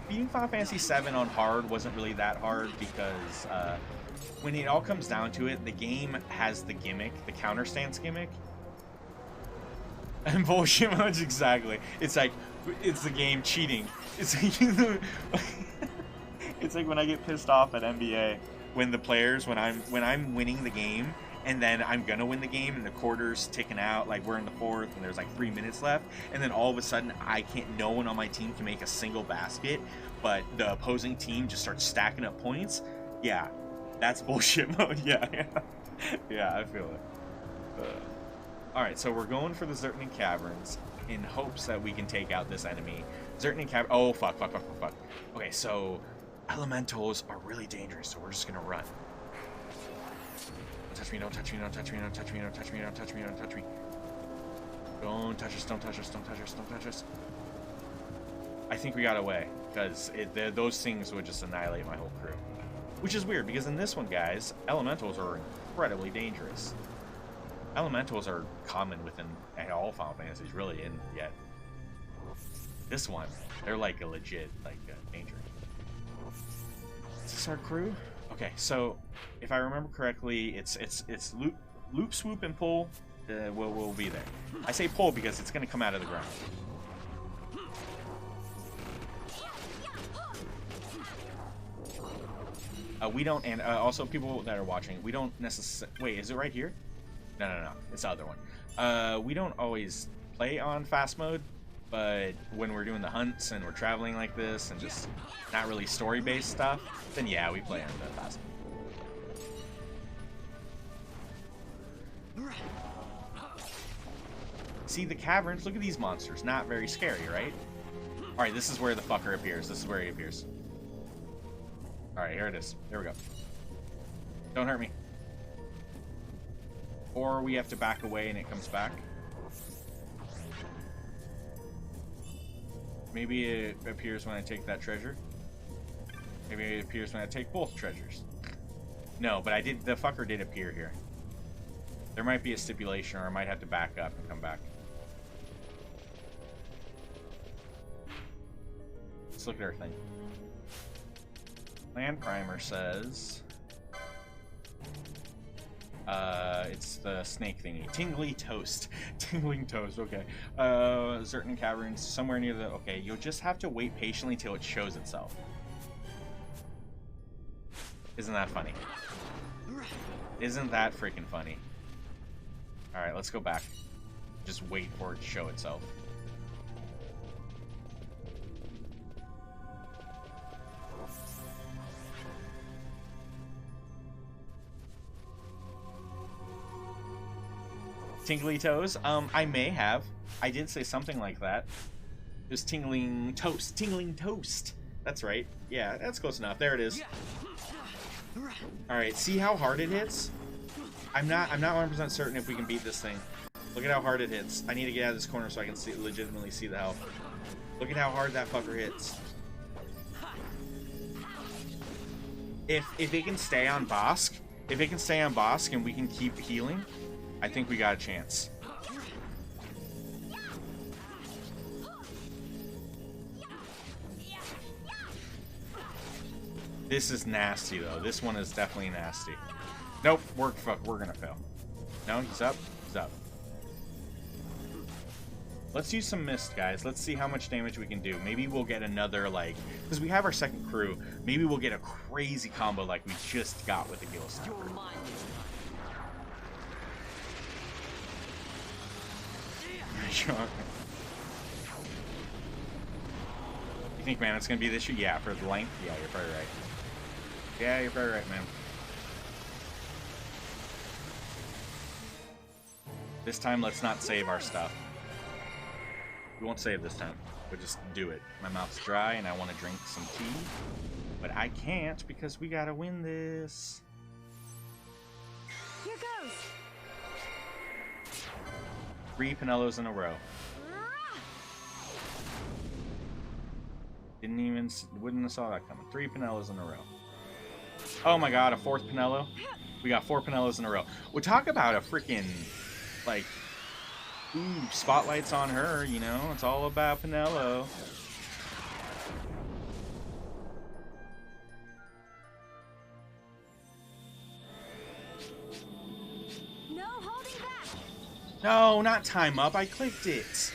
Beating Final Fantasy VII on hard wasn't really that hard because when it all comes down to it, the game has the gimmick, the counter stance gimmick. And bullshit modes, exactly. It's like, it's the game cheating. It's like, it's like when I get pissed off at NBA when the players, when I'm winning the game and then I'm gonna win the game and the quarter's ticking out, like we're in the 4th and there's like 3 minutes left, and then all of a sudden no one on my team can make a single basket, but the opposing team just starts stacking up points. Yeah, that's bullshit mode. Yeah, I feel it. Alright, so we're going for the Zertnan Caverns in hopes that we can take out this enemy. Zertnan Cavern. Oh, fuck. Okay, so elementals are really dangerous, so we're just gonna run. Don't touch me, don't touch me, don't touch me, don't touch me, don't touch me, don't touch me, don't touch me. Don't touch us, don't touch us, don't touch us, don't touch us. I think we got away, because those things would just annihilate my whole crew. Which is weird, because in this one, guys, elementals are incredibly dangerous. Elementals are common within all Final Fantasies, really, and yet this one, they're like a legit, like, danger. Is this our crew? Okay, so if I remember correctly, it's loop, swoop, and pull. We'll be there. I say pull because it's gonna come out of the ground. We don't, and also people that are watching, we don't necessarily. Wait, is it right here? No. It's the other one. We don't always play on fast mode, but when we're doing the hunts and we're traveling like this and just not really story-based stuff, then yeah, we play on the fast mode. See, the caverns, look at these monsters. Not very scary, right? Alright, this is where the fucker appears. This is where he appears. Alright, here it is. There we go. Don't hurt me. Or we have to back away and it comes back. Maybe it appears when I take that treasure. Maybe it appears when I take both treasures. No, but the fucker did appear here. There might be a stipulation, or I might have to back up and come back. Let's look at our thing. Land Primer says... It's the snake thingy. Tingly toast. Tingling toast, okay. Certain caverns, somewhere near the... Okay, you'll just have to wait patiently till it shows itself. Isn't that funny? Isn't that freaking funny? Alright, let's go back. Just wait for it to show itself. Tingly toes? I may have. I did say something like that. It was tingling toast. Tingling toast. That's right. Yeah, that's close enough. There it is. Alright, see how hard it hits? I'm not 100% certain if we can beat this thing. Look at how hard it hits. I need to get out of this corner so I can legitimately see the health. Look at how hard that fucker hits. If it can stay on Bosk, and we can keep healing, I think we got a chance. This is nasty though. This one is definitely nasty. Nope, we're gonna fail. No, he's up. He's up. Let's use some mist, guys. Let's see how much damage we can do. Maybe we'll get another, like, because we have our second crew. Maybe we'll get a crazy combo like we just got with the Gil Sniper. Sure. You think, man, it's gonna be this year? Yeah, for the length? Yeah, you're probably right. Yeah, you're probably right, man. This time, let's not save our stuff. We won't save this time. We'll just do it. My mouth's dry and I want to drink some tea. But I can't because we gotta win this. Here goes. 3 Pinellos in a row. Wouldn't have saw that coming. 3 Pinellos in a row. Oh my god, a 4th Pinello. We got 4 Pinellos in a row. We'll talk about a freaking, like, ooh, spotlights on her, you know? It's all about Pinello. No holding back. No, not time up. I clicked it.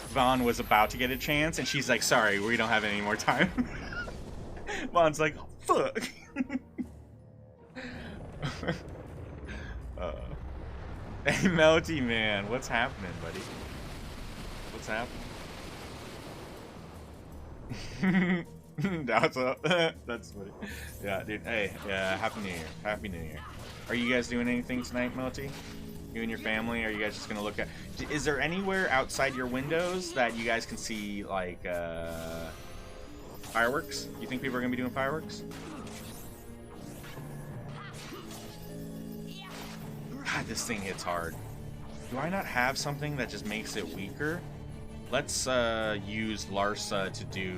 Vaughn was about to get a chance, and she's like, sorry, we don't have any more time. Vaughn's like, oh, fuck. Hey, Melty, man. What's happening, buddy? What's happening? That's funny. Yeah, dude. Hey, Happy New Year. Happy New Year. Are you guys doing anything tonight, Melty? You and your family? Are you guys just gonna look at... Is there anywhere outside your windows that you guys can see, like, fireworks? You think people are gonna be doing fireworks? God, this thing hits hard. Do I not have something that just makes it weaker? Let's use Larsa to do